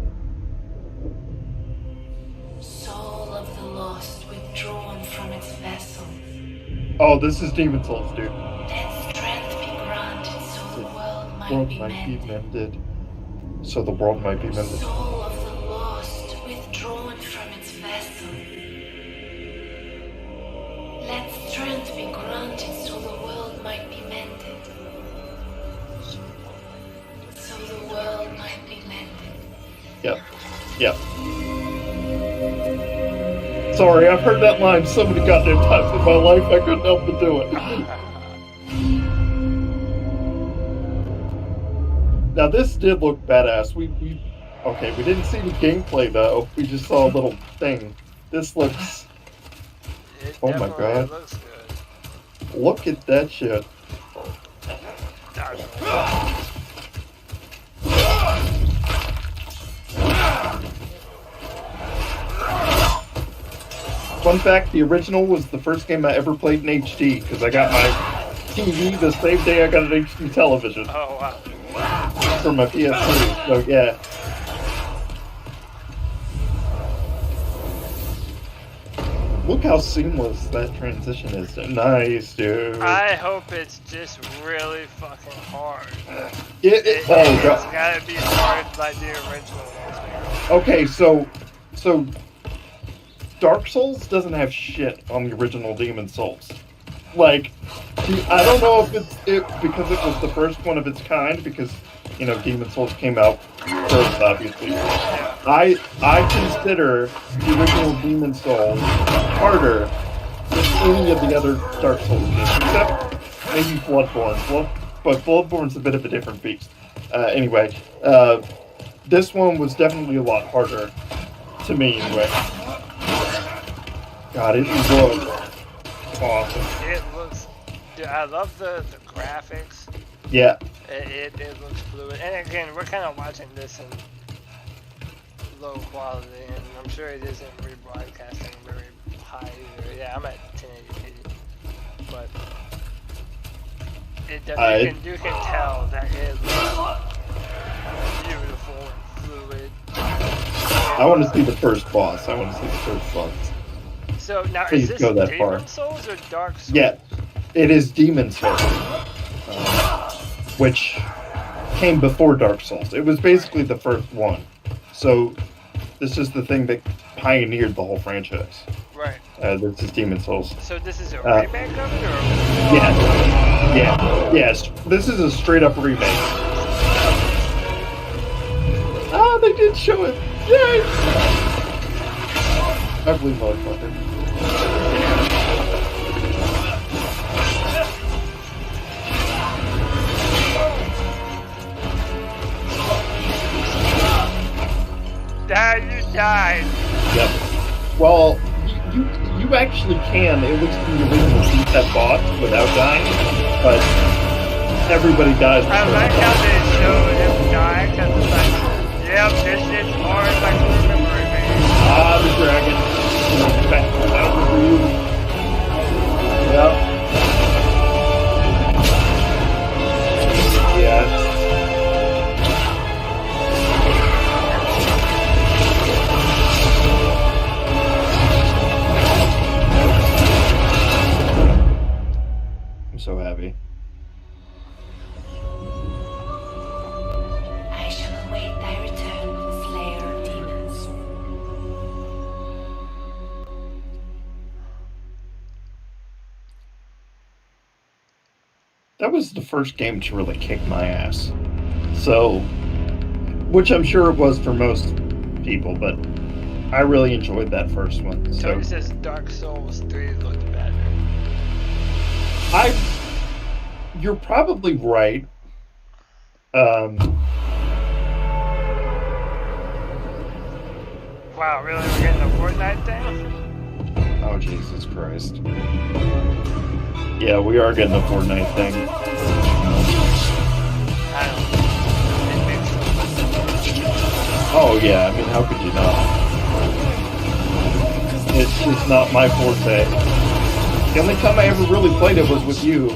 [SPEAKER 16] Soul of the lost withdrawn from its vessel.
[SPEAKER 2] Oh, this is Demon Souls, dude.
[SPEAKER 16] Let strength be granted so the world might
[SPEAKER 2] World
[SPEAKER 16] be
[SPEAKER 2] might be
[SPEAKER 16] mended.
[SPEAKER 2] mended. So the world might be mended.
[SPEAKER 16] Soul of the lost withdrawn from its vessel. Let strength be granted so the world might be mended. So the world might be mended.
[SPEAKER 2] Yep. Sorry, I've heard that line so many goddamn times in my life, I couldn't help but do it. Now this did look badass. We didn't see the gameplay though. We just saw a little thing. This looks... Oh my god.
[SPEAKER 1] Looks good.
[SPEAKER 2] Look at that shit. Fun fact, the original was the first game I ever played in HD, because I got my TV the same day I got an HD television.
[SPEAKER 1] Oh, wow.
[SPEAKER 2] For my PS3, so yeah. Look how seamless that transition is. Nice, dude.
[SPEAKER 1] I hope it's just really fucking hard.
[SPEAKER 2] It's
[SPEAKER 1] gotta be hard like the original ones, man.
[SPEAKER 2] Okay, so Dark Souls doesn't have shit on the original Demon Souls. Like, I don't know if it's because it was the first one of its kind, because, you know, Demon Souls came out first, obviously. I consider the original Demon Souls harder than any of the other Dark Souls games, except maybe Bloodborne. But Bloodborne's a bit of a different beast. Anyway, this one was definitely a lot harder, to me anyway. God, it looks awesome.
[SPEAKER 1] It looks... Dude, I love the graphics.
[SPEAKER 2] Yeah.
[SPEAKER 1] It looks fluid. And again, we're kind of watching this in low quality, and I'm sure it isn't rebroadcasting very high either. Yeah, I'm at 1080p. But you can tell that it looks beautiful and fluid.
[SPEAKER 2] I want to see the first boss.
[SPEAKER 1] So now,
[SPEAKER 2] Please
[SPEAKER 1] is this
[SPEAKER 2] go that
[SPEAKER 1] Demon
[SPEAKER 2] far.
[SPEAKER 1] Souls or Dark Souls?
[SPEAKER 2] Yeah, it is Demon Souls, which came before Dark Souls. It was basically the first one. So this is the thing that pioneered the whole franchise.
[SPEAKER 1] Right.
[SPEAKER 2] This is Demon Souls.
[SPEAKER 1] So this is a remake of it, or?
[SPEAKER 2] Yes. This is a straight up remake. Ah, they did show it. Yay! Ugly motherfucker.
[SPEAKER 1] You died.
[SPEAKER 2] Yep. Well, you actually can, at least in the original, beat that boss without dying, but everybody dies.
[SPEAKER 1] I like how they showed him die, because it's like, yep, this is hard, like I remember
[SPEAKER 2] Ah, the dragon. Back for you. Yep. Yeah. I'm so happy.
[SPEAKER 16] I shall await thy return, slayer of demons.
[SPEAKER 2] That was the first game to really kick my ass. So, which I'm sure it was for most people, but I really enjoyed that first one. So,
[SPEAKER 1] Tony says Dark Souls 3 looked better.
[SPEAKER 2] You're probably right.
[SPEAKER 1] Wow, really? We're getting a Fortnite thing?
[SPEAKER 2] Oh, Jesus Christ. Yeah, we are getting a Fortnite thing.
[SPEAKER 1] I don't know.
[SPEAKER 2] Oh, yeah, I mean, how could you not? It's just not my forte. The only time I ever really played it was with you,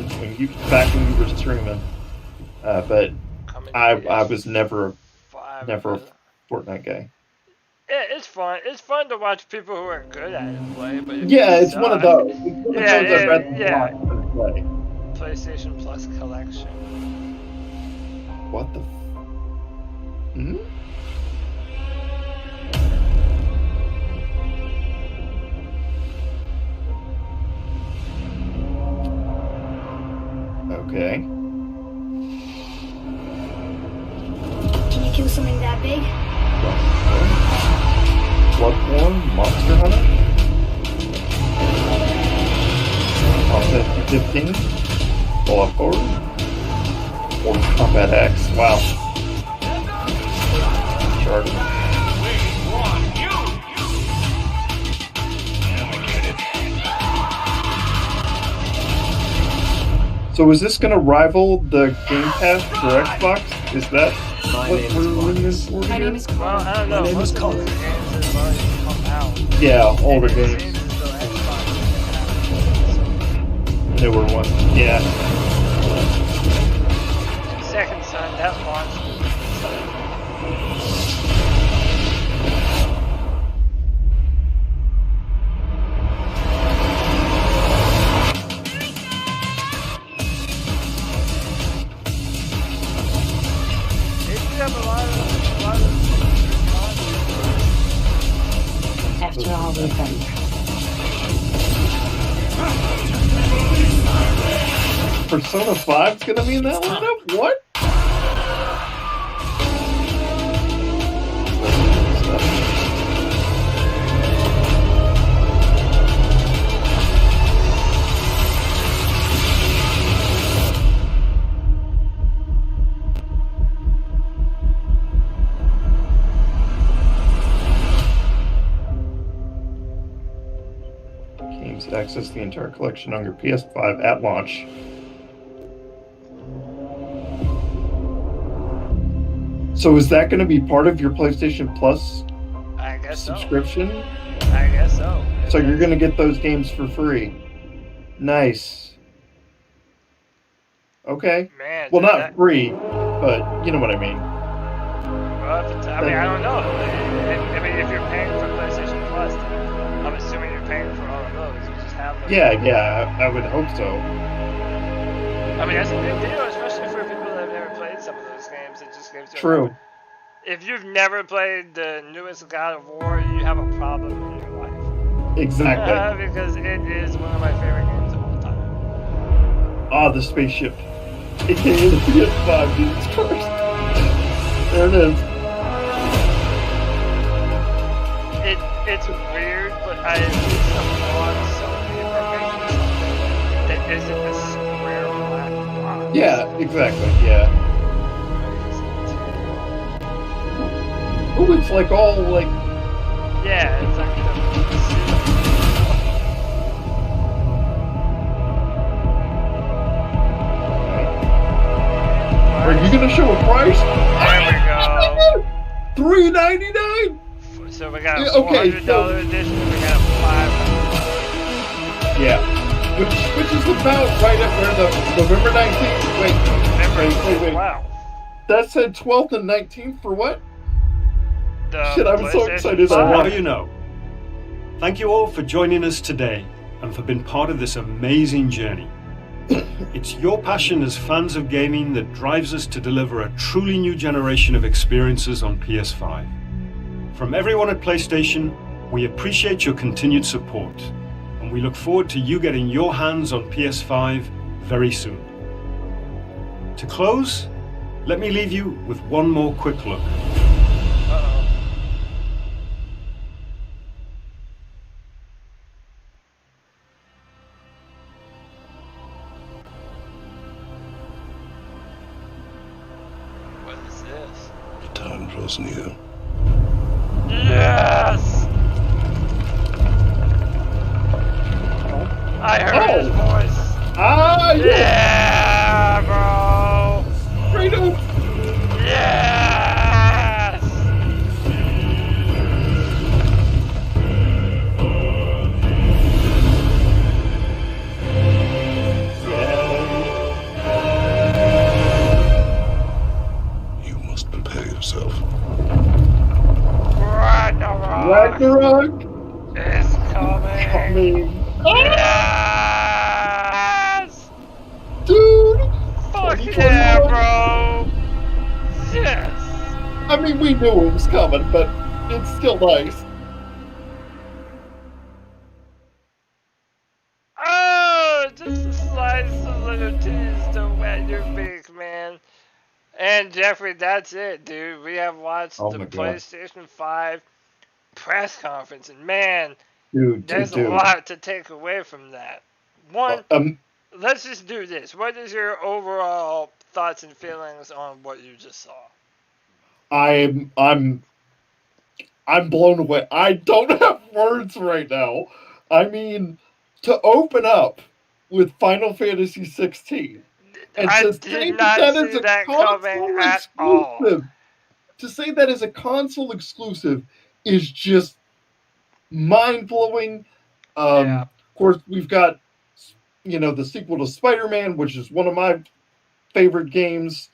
[SPEAKER 2] back when you were streaming. But I was never a Fortnite guy.
[SPEAKER 1] Yeah, it's fun. It's fun to watch people who are good at it play. But
[SPEAKER 2] yeah, it's one of those. Yeah.
[SPEAKER 1] PlayStation Plus collection.
[SPEAKER 2] What the? Hmm? Okay.
[SPEAKER 16] Can you kill something that big?
[SPEAKER 2] Bloodborne, Monster Hunter, Offensive 15, Bloodborne, Mortal Kombat X. Wow. Uncharted. So is this going to rival the Game Pass for Xbox? Is that what we're leaning for?
[SPEAKER 1] My name is Cody. Well, I don't know.
[SPEAKER 2] My name is Cody.
[SPEAKER 1] Out.
[SPEAKER 2] Yeah, older games. Newer ones. Yeah.
[SPEAKER 1] Second Son, that launched.
[SPEAKER 16] After all we've done.
[SPEAKER 2] Persona 5's gonna be in that lineup? What? Games access the entire collection on your PS5 at launch. So is that going to be part of your PlayStation Plus subscription?
[SPEAKER 1] I guess so.
[SPEAKER 2] So you're going to get those games for free. Nice. Okay.
[SPEAKER 1] Man,
[SPEAKER 2] well, not free, but you know what I mean.
[SPEAKER 1] Well, I mean, I don't know. I mean, if you're paying for PlayStation Plus, I'm assuming you're paying for all of those. You just have them.
[SPEAKER 2] Yeah, I would hope so.
[SPEAKER 1] I mean, that's a big deal, especially for people that have never played some of those games. It just gives you
[SPEAKER 2] True.
[SPEAKER 1] If you've never played the newest God of War, you have a problem in your life.
[SPEAKER 2] Exactly.
[SPEAKER 1] Because it is one of my favorite games of all time.
[SPEAKER 2] Ah, the spaceship. It came in the PS5, Jesus Christ. There it is.
[SPEAKER 1] It's weird, but I applaud Sony for making something that isn't a square black box.
[SPEAKER 2] Yeah, exactly, yeah. Oh, it's like all like...
[SPEAKER 1] Yeah, it's like
[SPEAKER 2] Are you gonna show a price?
[SPEAKER 1] There we go.
[SPEAKER 2] $3.99.
[SPEAKER 1] So we got a $400 edition, and we got a $500.
[SPEAKER 2] Yeah. Which is about right up there, the November 19th. Wait.
[SPEAKER 1] Wow.
[SPEAKER 2] That said 12th and 19th for what? Shit, I was so excited.
[SPEAKER 21] So now you know. Thank you all for joining us today and for being part of this amazing journey. It's your passion as fans of gaming that drives us to deliver a truly new generation of experiences on PS5. From everyone at PlayStation, we appreciate your continued support, and we look forward to you getting your hands on PS5 very soon. To close, let me leave you with one more quick look.
[SPEAKER 1] What is this?
[SPEAKER 18] The time draws near.
[SPEAKER 1] Yes! I heard his voice.
[SPEAKER 2] Ah,
[SPEAKER 1] yeah, bro.
[SPEAKER 2] Freedom.
[SPEAKER 1] Yes.
[SPEAKER 18] You must prepare yourself.
[SPEAKER 2] Ragnarok
[SPEAKER 1] is coming. Yes!
[SPEAKER 2] Dude!
[SPEAKER 1] Fuck yeah, bro! Yes!
[SPEAKER 2] I mean, we knew it was coming, but it's still nice.
[SPEAKER 1] Oh, just a slice of little teas to wet your beak, man. And Jeffrey, that's it, dude. We have watched the PlayStation 5 press conference, and man, there's a lot to take away from that. One, let's just do this. What is your overall thoughts and feelings on what you just saw?
[SPEAKER 2] I'm blown away. I don't have words right now. I mean, to open up with Final Fantasy 16 and to say that is a console exclusive. To say that is a console exclusive is just mind-blowing. Of course, we've got, the sequel to Spider-Man, which is one of my favorite games.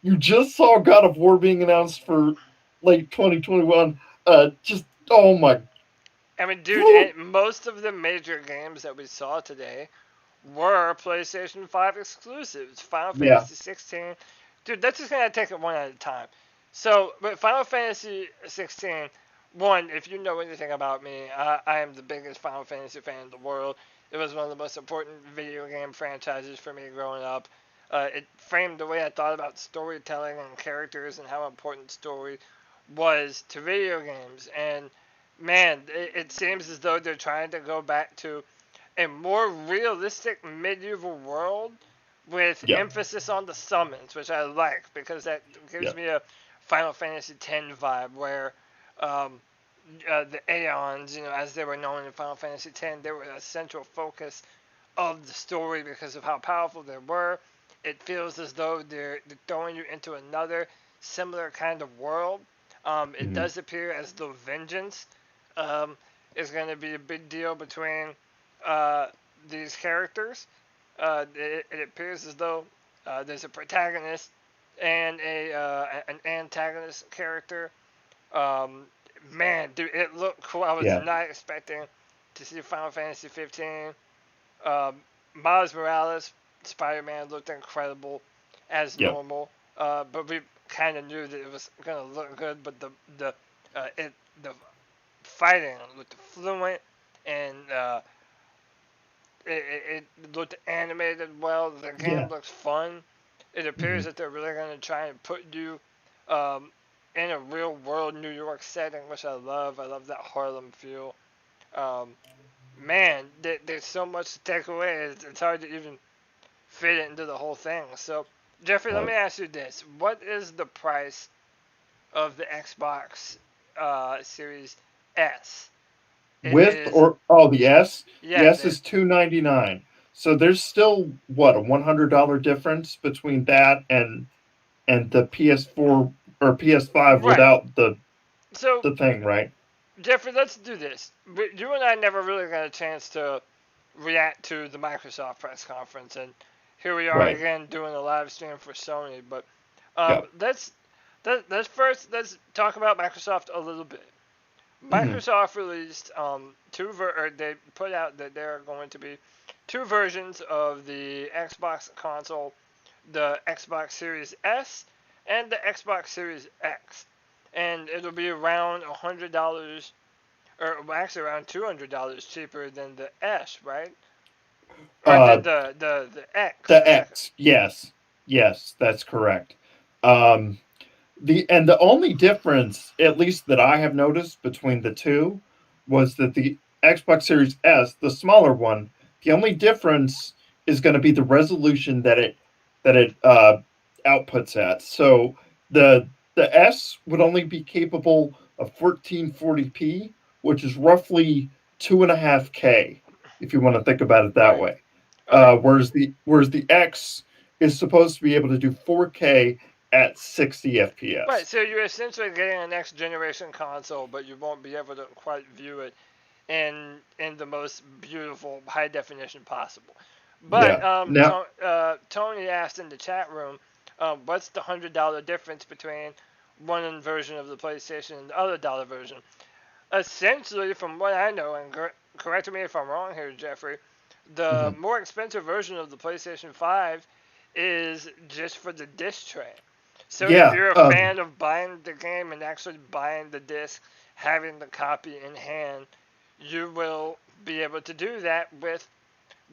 [SPEAKER 2] You just saw God of War being announced for late 2021. Oh my.
[SPEAKER 1] I mean, dude, most of the major games that we saw today were PlayStation 5 exclusives. Final Fantasy 16. Dude, that's just going to take it one at a time. So, with Final Fantasy 16, one, if you know anything about me, I am the biggest Final Fantasy fan in the world. It was one of the most important video game franchises for me growing up. It framed the way I thought about storytelling and characters and how important story was to video games. And, man, it seems as though they're trying to go back to a more realistic medieval world with emphasis on the summons, which I like, because that gives me a Final Fantasy X vibe, where the Aeons, as they were known in Final Fantasy X, they were a central focus of the story because of how powerful they were. It feels as though they're throwing you into another similar kind of world. It does appear as though vengeance is going to be a big deal between these characters. It appears as though there's a protagonist and an antagonist character. Man, dude, it looked cool. I was not expecting to see Final Fantasy 15. Miles Morales, Spider-Man looked incredible as normal. But we kind of knew that it was gonna look good. But the fighting looked fluent, and it looked animated well. The game looks fun. It appears that they're really gonna try and put you in a real world New York setting, which I love. I love that Harlem feel. Man, there's so much to take away. It's hard to even fit it into the whole thing. So, Jeffrey, let me ask you this. What is the price of the Xbox Series S?
[SPEAKER 2] The S?
[SPEAKER 1] Yeah,
[SPEAKER 2] the S is $299. So there's still, a $100 difference between that and the PS4 or PS5 without the thing, right?
[SPEAKER 1] Jeffrey, let's do this. You and I never really got a chance to react to the Microsoft press conference, and here we are
[SPEAKER 2] Right.
[SPEAKER 1] again doing a live stream for Sony. But
[SPEAKER 2] Yeah.
[SPEAKER 1] let's talk about Microsoft a little bit.
[SPEAKER 2] Mhm.
[SPEAKER 1] Microsoft released they put out that there are going to be 2 versions of the Xbox console, the Xbox Series S and the Xbox Series X, and it'll be around $100, or actually around $200 cheaper than the S, right? Or the X.
[SPEAKER 2] The X, yes, that's correct. The only difference, at least that I have noticed between the two, was that the Xbox Series S, the smaller one, the only difference is going to be the resolution that it outputs at. So the S would only be capable of 1440p, which is roughly 2.5K, if you want to think about it that way. Whereas the X is supposed to be able to do 4K at 60 FPS.
[SPEAKER 1] Right, so you're essentially getting a next generation console, but you won't be able to quite view it in the most beautiful high definition possible. But Tony asked in the chat room, what's the $100 difference between one version of the PlayStation and the other dollar version? Essentially, from what I know, and correct me if I'm wrong here, Jeffrey, the more expensive version of the PlayStation 5 is just for the disc tray. So if you're a fan of buying the game and actually buying the disc, having the copy in hand, you will be able to do that with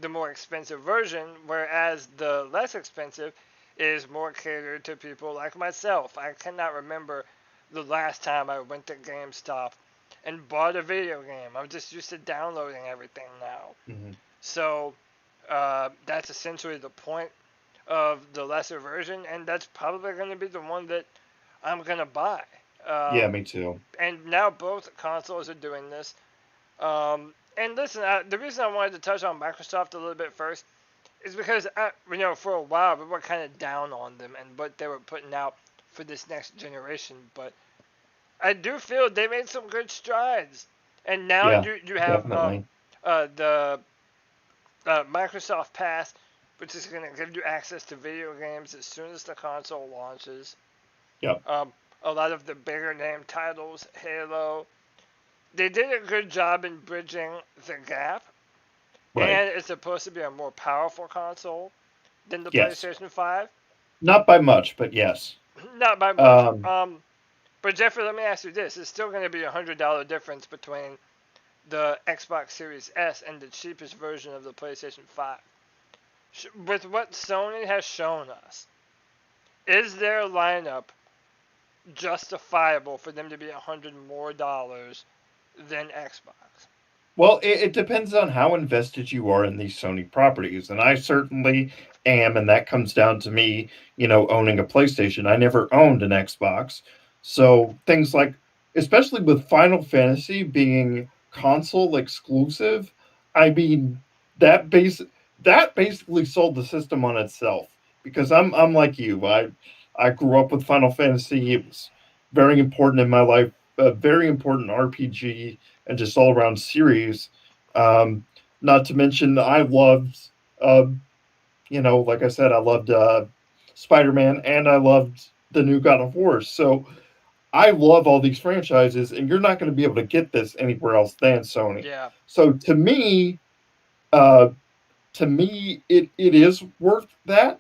[SPEAKER 1] the more expensive version, whereas the less expensive is more catered to people like myself. I cannot remember the last time I went to GameStop and bought a video game. I'm just used to downloading everything now. So that's essentially the point of the lesser version, and that's probably going to be the one that I'm going to buy.
[SPEAKER 2] Yeah, me too.
[SPEAKER 1] And now both consoles are doing this. And listen, the reason I wanted to touch on Microsoft a little bit first is because, for a while we were kind of down on them and what they were putting out for this next generation. But I do feel they made some good strides. And now you have the Microsoft Pass, which is going to give you access to video games as soon as the console launches.
[SPEAKER 2] Yep.
[SPEAKER 1] A lot of the bigger name titles, Halo. They did a good job in bridging the gap. Right. And it's supposed to be a more powerful console than the PlayStation 5.
[SPEAKER 2] Not by much, but yes.
[SPEAKER 1] Not by much. But Jeffrey, let me ask you this. It's still going to be $100 difference between the Xbox Series S and the cheapest version of the PlayStation 5. With what Sony has shown us, is their lineup justifiable for them to be $100 more than Xbox?
[SPEAKER 2] Well, it depends on how invested you are in these Sony properties, and I certainly am, and that comes down to me, owning a PlayStation. I never owned an Xbox, so things like, especially with Final Fantasy being console exclusive, I mean, that basically sold the system on itself, because I'm like you. I grew up with Final Fantasy. It was very important in my life, a very important RPG and just all around series. Not to mention, I loved, like I said, I loved Spider-Man, and I loved the new God of War. So I love all these franchises, and you're not going to be able to get this anywhere else than Sony.
[SPEAKER 1] Yeah.
[SPEAKER 2] So to me, it is worth that.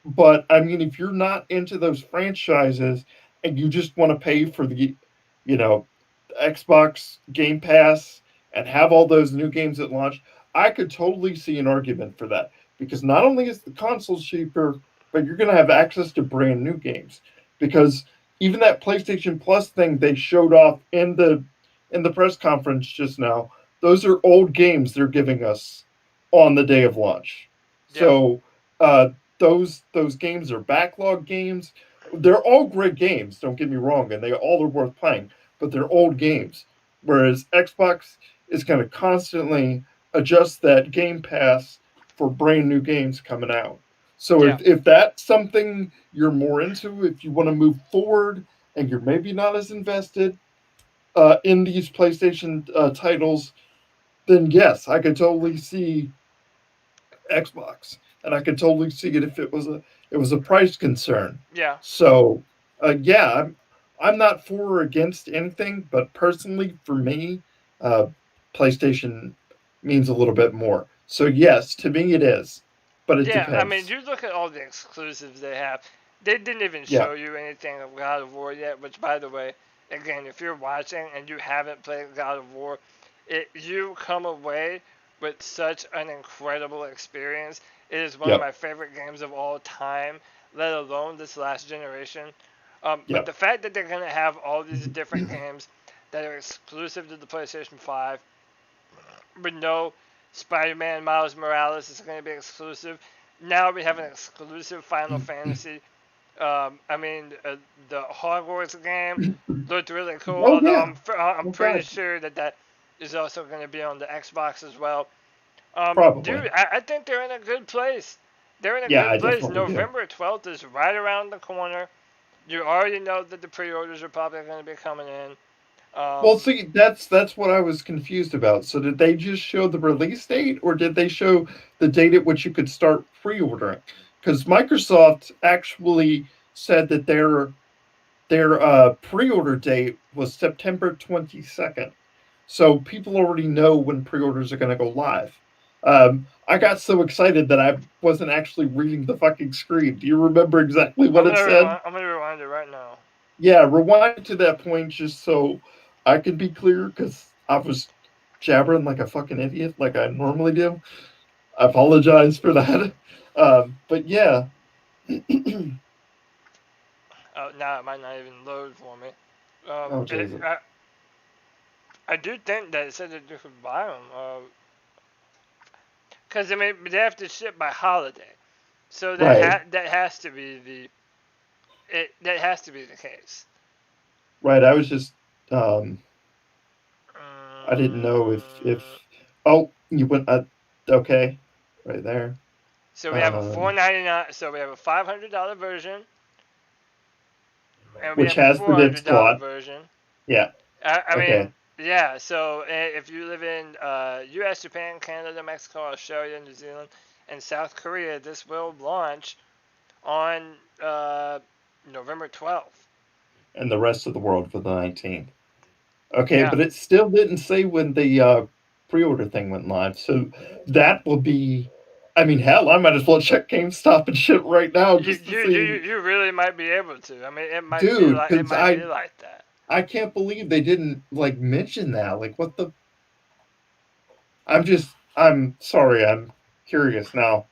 [SPEAKER 2] But I mean, if you're not into those franchises and you just want to pay for the, Xbox Game Pass and have all those new games at launch, I could totally see an argument for that. Because not only is the console cheaper, but you're going to have access to brand new games. Because even that PlayStation Plus thing they showed off in the press conference just now, those are old games they're giving us on the day of launch. Yeah. So those games are backlog games. They're all great games, don't get me wrong, and they all are worth playing, but they're old games. Whereas Xbox is going to constantly adjust that Game Pass for brand new games coming out. So if that's something you're more into, if you want to move forward and you're maybe not as invested, in these PlayStation titles, then yes, I could totally see Xbox, and I could totally see it if it was a price concern.
[SPEAKER 1] Yeah.
[SPEAKER 2] So, yeah, I'm not for or against anything, but personally, for me, PlayStation means a little bit more. So yes, to me it is, but it
[SPEAKER 1] Yeah, I mean,
[SPEAKER 2] depends.
[SPEAKER 1] you look at all the exclusives they have. They didn't even
[SPEAKER 2] Yeah.
[SPEAKER 1] show you anything of God of War yet, which, by the way, again, if you're watching and you haven't played God of War, you come away with such an incredible experience. It is one of
[SPEAKER 2] Yep.
[SPEAKER 1] my favorite games of all time, let alone this last generation. But
[SPEAKER 2] Yep.
[SPEAKER 1] the fact that they're going to have all these different games that are exclusive to the PlayStation 5, with no Spider-Man Miles Morales is going to be exclusive. Now we have an exclusive Final Fantasy. The Hogwarts game looked really cool.
[SPEAKER 2] Oh
[SPEAKER 1] Although
[SPEAKER 2] yeah.
[SPEAKER 1] I'm
[SPEAKER 2] Oh,
[SPEAKER 1] pretty
[SPEAKER 2] God.
[SPEAKER 1] sure that is also going to be on the Xbox as well.
[SPEAKER 2] Probably.
[SPEAKER 1] Dude, I think they're in a good place. They're in a
[SPEAKER 2] Yeah, I
[SPEAKER 1] good place.
[SPEAKER 2] definitely do.
[SPEAKER 1] November 12th is right around the corner. You already know that the pre-orders are probably going to be coming in.
[SPEAKER 2] Well, see, that's what I was confused about. So did they just show the release date, or did they show the date at which you could start pre-ordering? Because Microsoft actually said that their pre-order date was September 22nd. So people already know when pre-orders are going to go live. I got so excited that I wasn't actually reading the fucking screen. Do you remember exactly what it said?
[SPEAKER 1] I'm gonna rewind it right now.
[SPEAKER 2] Yeah, rewind to that point just so I could be clear because I was jabbering like a fucking idiot like I normally do. I apologize for that. But yeah.
[SPEAKER 1] Now it might not even load for me.
[SPEAKER 2] Oh, Jesus.
[SPEAKER 1] I do think that it said that you could buy them. Because, I mean, they have to ship by holiday. So that has to be that has to be the case.
[SPEAKER 2] Right, I was just I didn't know if oh, you went okay. Right there.
[SPEAKER 1] So we have a $4.99. So we have a $500 version. And we
[SPEAKER 2] which
[SPEAKER 1] have
[SPEAKER 2] has
[SPEAKER 1] a
[SPEAKER 2] the disc slot
[SPEAKER 1] version.
[SPEAKER 2] Yeah.
[SPEAKER 1] I
[SPEAKER 2] Okay.
[SPEAKER 1] mean, yeah. So if you live in U.S., Japan, Canada, Mexico, Australia, New Zealand, and South Korea, this will launch on November 12th.
[SPEAKER 2] And the rest of the world for the 19th. Okay,
[SPEAKER 1] Yeah.
[SPEAKER 2] but it still didn't say when the pre-order thing went live. So that will be. I mean, hell, I might as well check GameStop and shit right now just to see.
[SPEAKER 1] You really might be able to. I mean, it might
[SPEAKER 2] Dude,
[SPEAKER 1] be like
[SPEAKER 2] because
[SPEAKER 1] that.
[SPEAKER 2] I can't believe they didn't like mention that. Like, what the? I'm sorry. I'm curious now.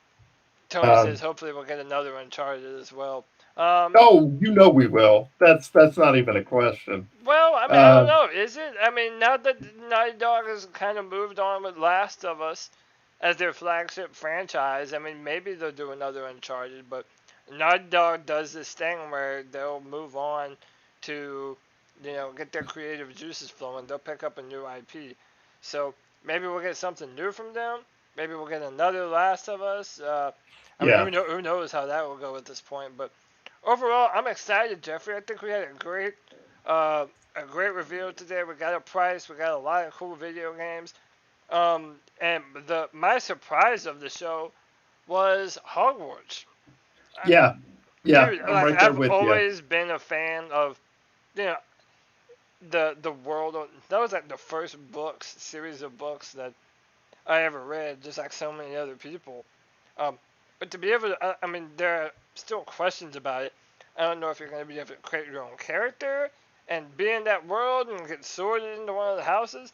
[SPEAKER 1] Tony says hopefully we'll get another Uncharted as well.
[SPEAKER 2] Oh, you know we will. That's not even a question.
[SPEAKER 1] Well, I mean, I don't know. Is it? I mean, now that Naughty Dog has kind of moved on with Last of Us as their flagship franchise, I mean, maybe they'll do another Uncharted, but Naughty Dog does this thing where they'll move on to, get their creative juices flowing. They'll pick up a new IP. So maybe we'll get something new from them. Maybe we'll get another Last of Us. I mean, who knows how that will go at this point, but overall, I'm excited, Jeffrey. I think we had a great reveal today. We got a price. We got a lot of cool video games. And my surprise of the show was Hogwarts.
[SPEAKER 2] Yeah,
[SPEAKER 1] Dude,
[SPEAKER 2] I'm right there
[SPEAKER 1] I've
[SPEAKER 2] with you.
[SPEAKER 1] always been a fan of, the world. That was like the first series of books that I ever read, just like so many other people. But to be able to, I mean, there are still questions about it. I don't know if you're going to be able to create your own character and be in that world and get sorted into one of the houses.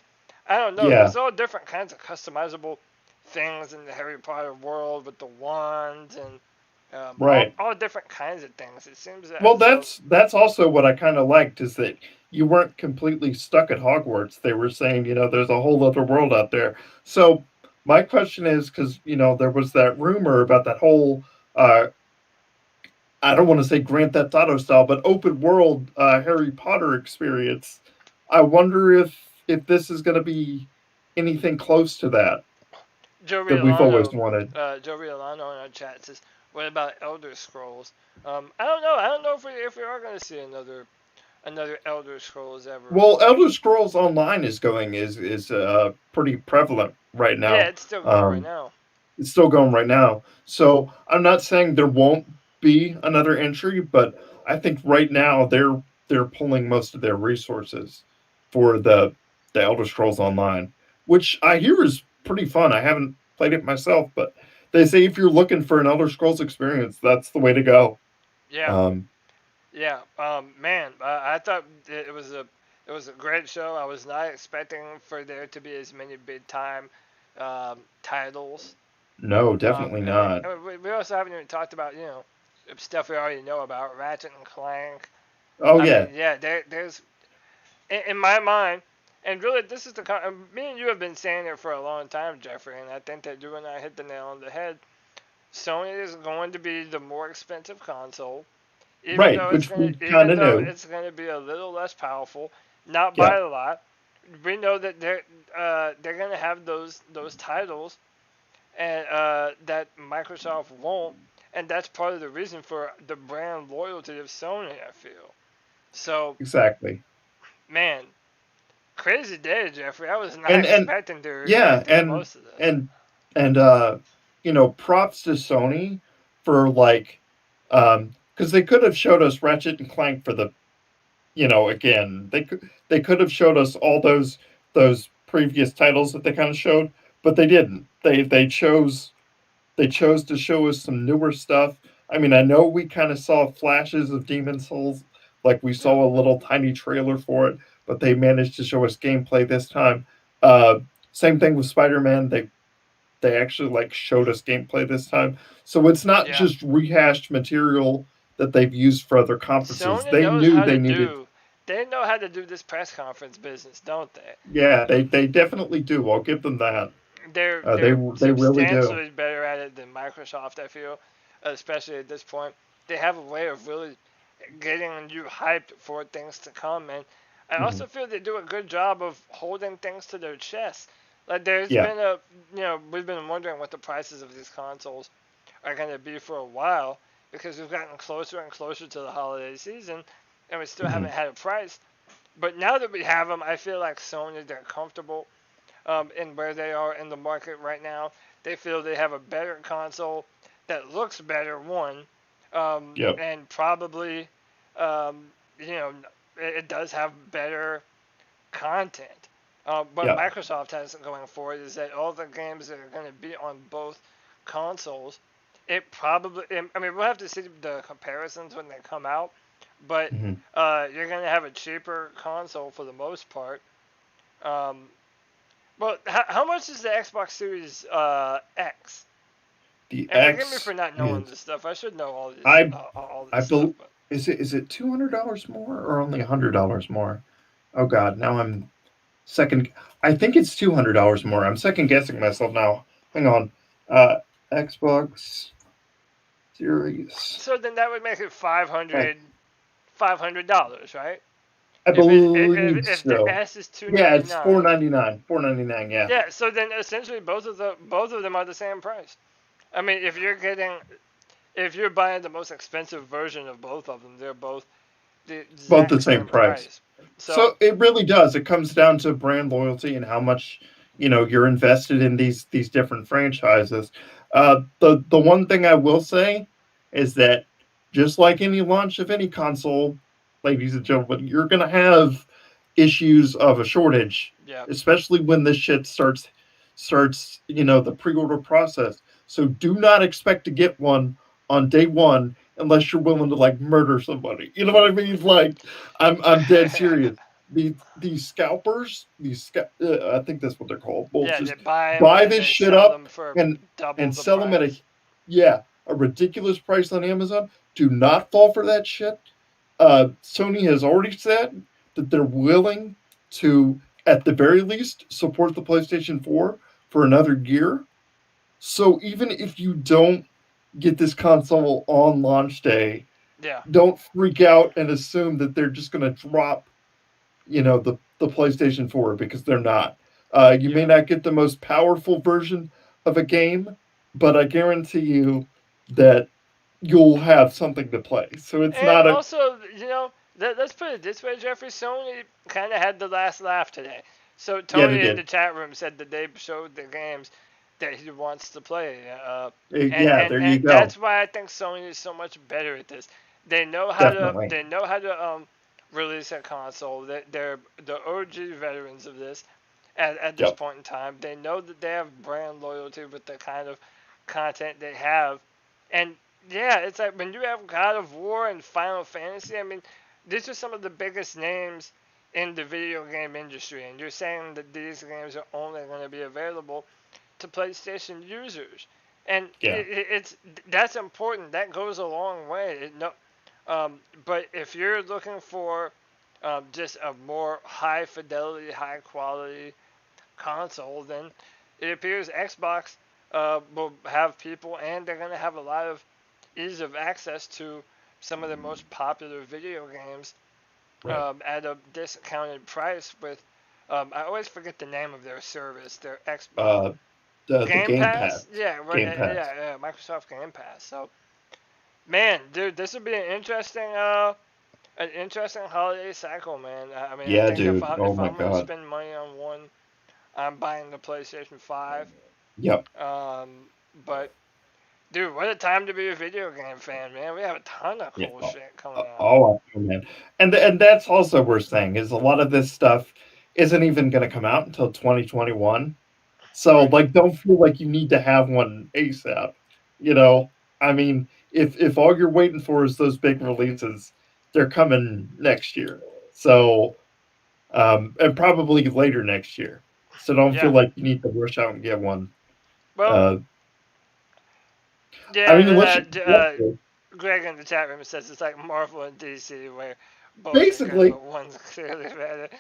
[SPEAKER 1] I don't know.
[SPEAKER 2] Yeah.
[SPEAKER 1] There's all different kinds of customizable things in the Harry Potter world with the wands and
[SPEAKER 2] Right.
[SPEAKER 1] all different kinds of things. It seems that.
[SPEAKER 2] Well, that's also what I kind of liked is that you weren't completely stuck at Hogwarts. They were saying, there's a whole other world out there. So my question is, because there was that rumor about that whole, I don't want to say Grand Theft Auto style, but open world Harry Potter experience. I wonder if this is going to be anything close to that that we've always wanted.
[SPEAKER 1] Joe Riolano in our chat says, "What about Elder Scrolls?" I don't know. I don't know if we are going to see another another Elder Scrolls ever.
[SPEAKER 2] Well, Elder Scrolls Online is pretty prevalent right now.
[SPEAKER 1] Yeah, it's still going right now.
[SPEAKER 2] It's still going right now. So I'm not saying there won't be another entry, but I think right now they're pulling most of their resources for the Elder Scrolls Online, which I hear is pretty fun. I haven't played it myself, but they say if you're looking for an Elder Scrolls experience, that's the way to go.
[SPEAKER 1] Yeah. Man, I thought it was a great show. I was not expecting for there to be as many big time titles.
[SPEAKER 2] No, definitely not.
[SPEAKER 1] We also haven't even talked about stuff we already know about, Ratchet and Clank.
[SPEAKER 2] Oh
[SPEAKER 1] I
[SPEAKER 2] yeah.
[SPEAKER 1] mean, yeah. There's in my mind, and really this is me and you have been saying it for a long time, Jeffrey, and I think that you and I hit the nail on the head. Sony is going to be the more expensive console. Even though it's going to be a little less powerful, not by a lot. We know that they're going to have those titles, and that Microsoft won't, and that's part of the reason for the brand loyalty of Sony, I feel. So
[SPEAKER 2] exactly.
[SPEAKER 1] Man, crazy day, Jeffrey. I was not expecting to get most of this.
[SPEAKER 2] And props to Sony for because they could have showed us Ratchet and Clank for the, again, they could have showed us all those previous titles that they kind of showed, but they didn't. They chose to show us some newer stuff. I mean, I know we kind of saw flashes of Demon's Souls, like we saw a little tiny trailer for it, but they managed to show us gameplay this time. Same thing with Spider-Man. They actually showed us gameplay this time, so it's not just rehashed material that they've used for other conferences.
[SPEAKER 1] Sony
[SPEAKER 2] they
[SPEAKER 1] knows
[SPEAKER 2] knew
[SPEAKER 1] how
[SPEAKER 2] they
[SPEAKER 1] to
[SPEAKER 2] needed.
[SPEAKER 1] They know how to do this press conference business, don't they?
[SPEAKER 2] Yeah, they definitely do. I'll give them that.
[SPEAKER 1] They're
[SPEAKER 2] they really
[SPEAKER 1] substantially
[SPEAKER 2] do.
[SPEAKER 1] better at it than Microsoft, I feel, especially at this point. They have a way of really getting you hyped for things to come, and I also feel they do a good job of holding things to their chest. Like there's been we've been wondering what the prices of these consoles are going to be for a while, because we've gotten closer and closer to the holiday season, and we still haven't had a price. But now that we have them, I feel like Sony, they're comfortable in where they are in the market right now. They feel they have a better console that looks better, and probably, it does have better content. But Microsoft has going for it is that all the games that are going to be on both consoles, it probably, I mean, we'll have to see the comparisons when they come out, but you're going to have a cheaper console for the most part. Well, how much is the Xbox Series X?
[SPEAKER 2] The
[SPEAKER 1] and
[SPEAKER 2] X.
[SPEAKER 1] Forgive me for not knowing this stuff. I should know all this.
[SPEAKER 2] Is it $200 more or only $100 more? Oh God, now I'm I think it's $200 more. I'm second guessing myself now. Hang on. Xbox Series.
[SPEAKER 1] So then that would make it $500, right?
[SPEAKER 2] I believe
[SPEAKER 1] if
[SPEAKER 2] so.
[SPEAKER 1] the S is $299.
[SPEAKER 2] Yeah, it's $499. $499. Yeah.
[SPEAKER 1] Yeah. So then essentially both of them are the same price. I mean, if you're buying the most expensive version of both of them, they're both
[SPEAKER 2] the same price. So it really does. It comes down to brand loyalty and how much you're invested in these different franchises. The one thing I will say is that just like any launch of any console, ladies and gentlemen, you're gonna have issues of a shortage, especially when this shit starts the pre-order process. So do not expect to get one on day one unless you're willing to murder somebody. You know what I mean? I'm dead serious. These scalpers, I think that's what they're called. Just buy this shit up and sell them at a ridiculous price on Amazon. Do not fall for that shit. Sony has already said that they're willing to, at the very least, support the PlayStation 4 for another year. So even if you don't get this console on launch day, don't freak out and assume that they're just going to drop, the PlayStation 4, because they're not. You may not get the most powerful version of a game, but I guarantee you that you'll have something to play. So it's not
[SPEAKER 1] also, let's put it this way, Jeffrey. Sony kind of had the last laugh today. So Tony in the chat room said that they showed the games that he wants to play.
[SPEAKER 2] There you go.
[SPEAKER 1] That's why I think Sony is so much better at this. They know how to release a console. They're the OG veterans of this at this point in time. They know that they have brand loyalty with the kind of content they have. And yeah, it's like when you have God of War and Final Fantasy, I mean, these are some of the biggest names in the video game industry, and you're saying that these games are only going to be available to PlayStation users, and that's important. That goes a long way. But if you're looking for just a more high fidelity, high quality console, then it appears Xbox will have people, and they're going to have a lot of ease of access to some of the most popular video games at a discounted price with I always forget the name of their service, their Xbox
[SPEAKER 2] the Game Pass.
[SPEAKER 1] Yeah, right.
[SPEAKER 2] Game Pass.
[SPEAKER 1] Yeah, Microsoft Game Pass. So, man, dude, this would be an interesting holiday cycle, man. I mean, I think
[SPEAKER 2] dude.
[SPEAKER 1] if I'm
[SPEAKER 2] God.
[SPEAKER 1] gonna spend money on one, I'm buying the PlayStation 5.
[SPEAKER 2] Yep.
[SPEAKER 1] But dude, what a time to be a video game fan, man. We have a ton of cool shit coming out.
[SPEAKER 2] Oh, man. And that's also we're saying is a lot of this stuff isn't even going to come out until 2021. So, like, don't feel like you need to have one ASAP. You know, I mean, if all you're waiting for is those big releases, they're coming next year. So, and probably later next year. So don't feel like you need to rush out and get one.
[SPEAKER 1] Well,
[SPEAKER 2] I mean,
[SPEAKER 1] Greg in the chat room says it's like Marvel and DC, where both
[SPEAKER 2] basically
[SPEAKER 1] are good, but one's clearly better.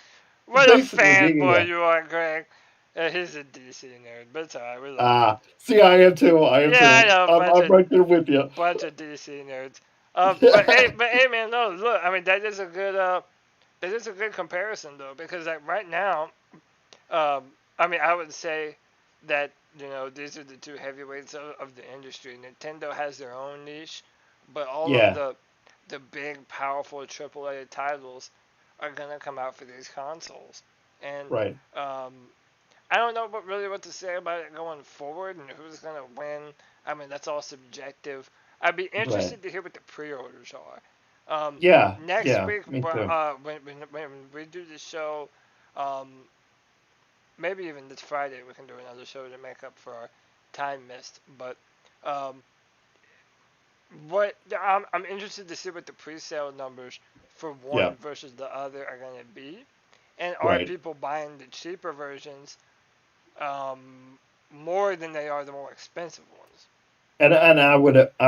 [SPEAKER 1] What a fanboy you are, Greg. He's a DC nerd, but it's alright. We love him.
[SPEAKER 2] See, I am too. I know. I'm right there with you.
[SPEAKER 1] Bunch of DC nerds. But hey, man, no, look. I mean, that is a good comparison though, because like right now, I mean, I would say that these are the two heavyweights of the industry. Nintendo has their own niche, but all of the big, powerful AAA titles are gonna come out for these consoles, and I don't know what to say about it going forward and who's gonna win. I mean, that's all subjective. I'd be interested to hear what the pre-orders are. Next week, when we do the show, maybe even this Friday, we can do another show to make up for our time missed. But I'm interested to see what the pre-sale numbers for one versus the other are going to be, and are people buying the cheaper versions more than they are the more expensive ones?
[SPEAKER 2] And I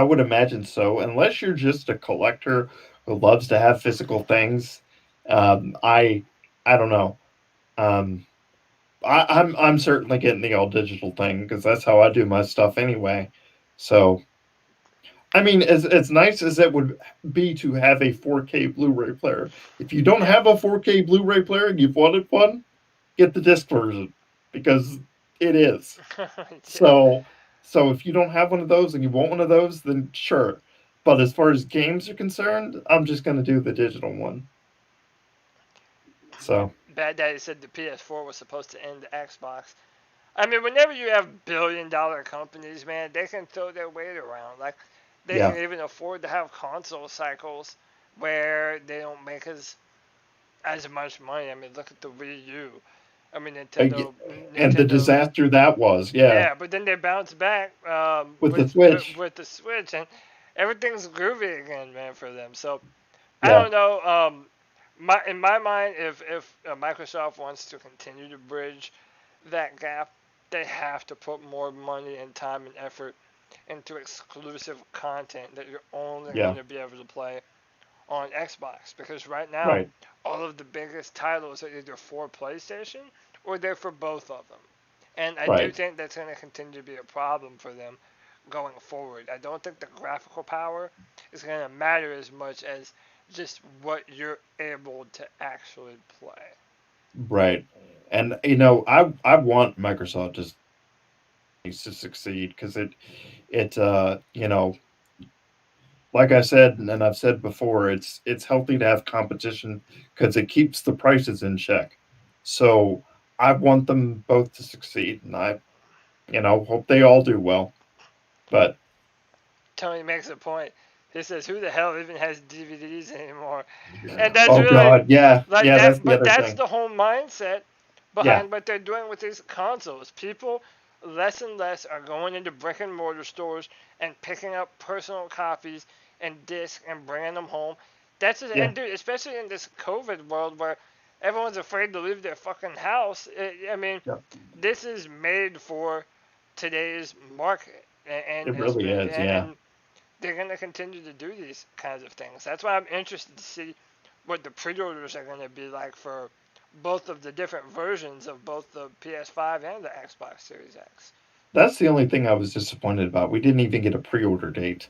[SPEAKER 2] would imagine so, unless you're just a collector who loves to have physical things. I don't know. I'm certainly getting the all digital thing because that's how I do my stuff anyway. So, I mean, as nice as it would be to have a 4K Blu-ray player, if you don't have a 4K Blu-ray player and you've wanted one, get the disc version because it is. So if you don't have one of those and you want one of those, then sure. But as far as games are concerned, I'm just going to do the digital one. So.
[SPEAKER 1] Bad Daddy said the PS4 was supposed to end the Xbox. I mean, whenever you have billion-dollar companies, man, they can throw their weight around. Like, they can even afford to have console cycles where they don't make as much money. I mean, look at the Wii U. I mean, Nintendo
[SPEAKER 2] and the disaster that was,
[SPEAKER 1] Yeah, but then they bounced back
[SPEAKER 2] with the Switch.
[SPEAKER 1] With the Switch, and everything's groovy again, man, for them. So, I don't know. In my mind, if Microsoft wants to continue to bridge that gap, they have to put more money and time and effort into exclusive content that you're only going to be able to play on Xbox. Because right now, all of the biggest titles are either for PlayStation or they're for both of them. And I do think that's going to continue to be a problem for them going forward. I don't think the graphical power is going to matter as much as just what you're able to actually play.
[SPEAKER 2] Right. And, I want Microsoft to succeed because it like I said, and I've said before, it's healthy to have competition because it keeps the prices in check. So I want them both to succeed, and I, hope they all do well. But
[SPEAKER 1] Tony makes a point. He says, "Who the hell even has DVDs anymore?" And that's
[SPEAKER 2] oh god, yeah,
[SPEAKER 1] like
[SPEAKER 2] yeah,
[SPEAKER 1] that.
[SPEAKER 2] that's the
[SPEAKER 1] But
[SPEAKER 2] other
[SPEAKER 1] that's
[SPEAKER 2] thing.
[SPEAKER 1] the whole mindset behind what they're doing with these consoles. People less and less are going into brick and mortar stores and picking up personal copies and discs and bringing them home. That's just, and dude, especially in this COVID world where everyone's afraid to leave their fucking house. I mean, this is made for today's market, and
[SPEAKER 2] It really is, yeah.
[SPEAKER 1] and they're going to continue to do these kinds of things. That's why I'm interested to see what the pre-orders are going to be like for both of the different versions of both the PS5 and the Xbox Series X.
[SPEAKER 2] That's the only thing I was disappointed about. We didn't even get a pre-order date.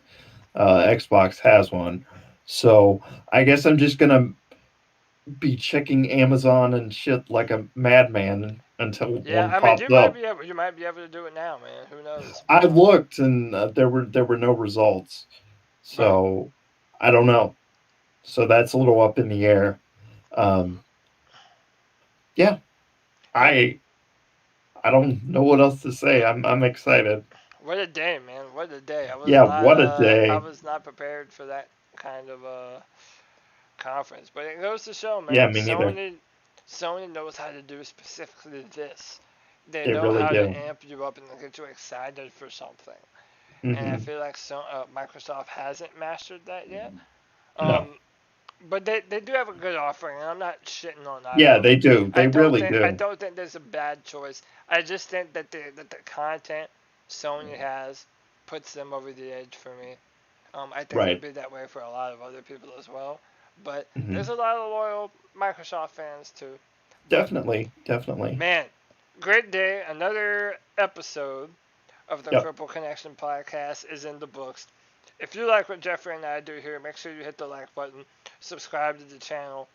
[SPEAKER 2] Xbox has one. So I guess I'm just going to be checking Amazon and shit like a madman until one pops up.
[SPEAKER 1] You might be able to do it now, man. Who knows?
[SPEAKER 2] I looked and there were no results. So I don't know. So that's a little up in the air. Yeah. I don't know what else to say. I'm excited.
[SPEAKER 1] What a day, man. What a day.
[SPEAKER 2] What a day.
[SPEAKER 1] I was not prepared for that kind of conference. But it goes to show, man.
[SPEAKER 2] Yeah, me neither.
[SPEAKER 1] Sony knows how to do specifically this. They know
[SPEAKER 2] really
[SPEAKER 1] how
[SPEAKER 2] do.
[SPEAKER 1] to amp you up and get you excited for something. And I feel like Microsoft hasn't mastered that yet.
[SPEAKER 2] No.
[SPEAKER 1] But they do have a good offering, and I'm not shitting on that.
[SPEAKER 2] Yeah, they do. They really do.
[SPEAKER 1] I don't think there's a bad choice. I just think that the content Sony has puts them over the edge for me. I think it'd be that way for a lot of other people as well. But there's a lot of loyal Microsoft fans too.
[SPEAKER 2] Definitely.
[SPEAKER 1] Man, great day. Another episode of the Cripple Connection podcast is in the books. If you like what Jeffrey and I do here, make sure you hit the like button, subscribe to the channel.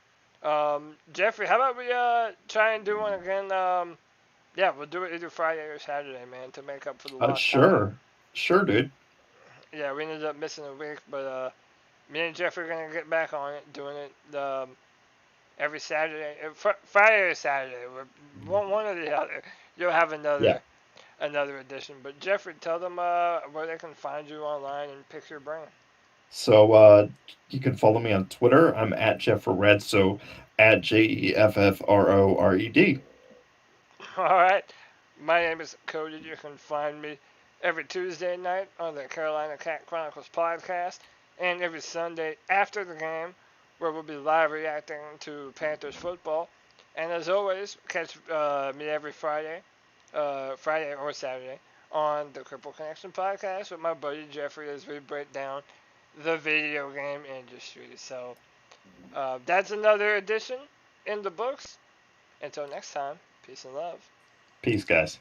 [SPEAKER 1] Jeffrey, how about we try and do one again? We'll do it either Friday or Saturday, man, to make up for the lost time.
[SPEAKER 2] Sure, dude.
[SPEAKER 1] Yeah, we ended up missing a week, but me and Jeffrey are gonna get back on it, doing it every Saturday, Friday or Saturday, one or the other. You'll have another edition. But Jeffrey, tell them where they can find you online and pick your brain.
[SPEAKER 2] So you can follow me on Twitter. I'm at Jeffrored, so at JEFFRORED.
[SPEAKER 1] All right. My name is Cody. You can find me every Tuesday night on the Carolina Cat Chronicles podcast, and every Sunday after the game, where we'll be live reacting to Panthers football. And as always, catch me every Friday or Saturday, on the Cripple Connection podcast with my buddy Jeffrey as we break down the video game industry. So that's another edition in the books. Until next time, peace and love.
[SPEAKER 2] Peace, guys.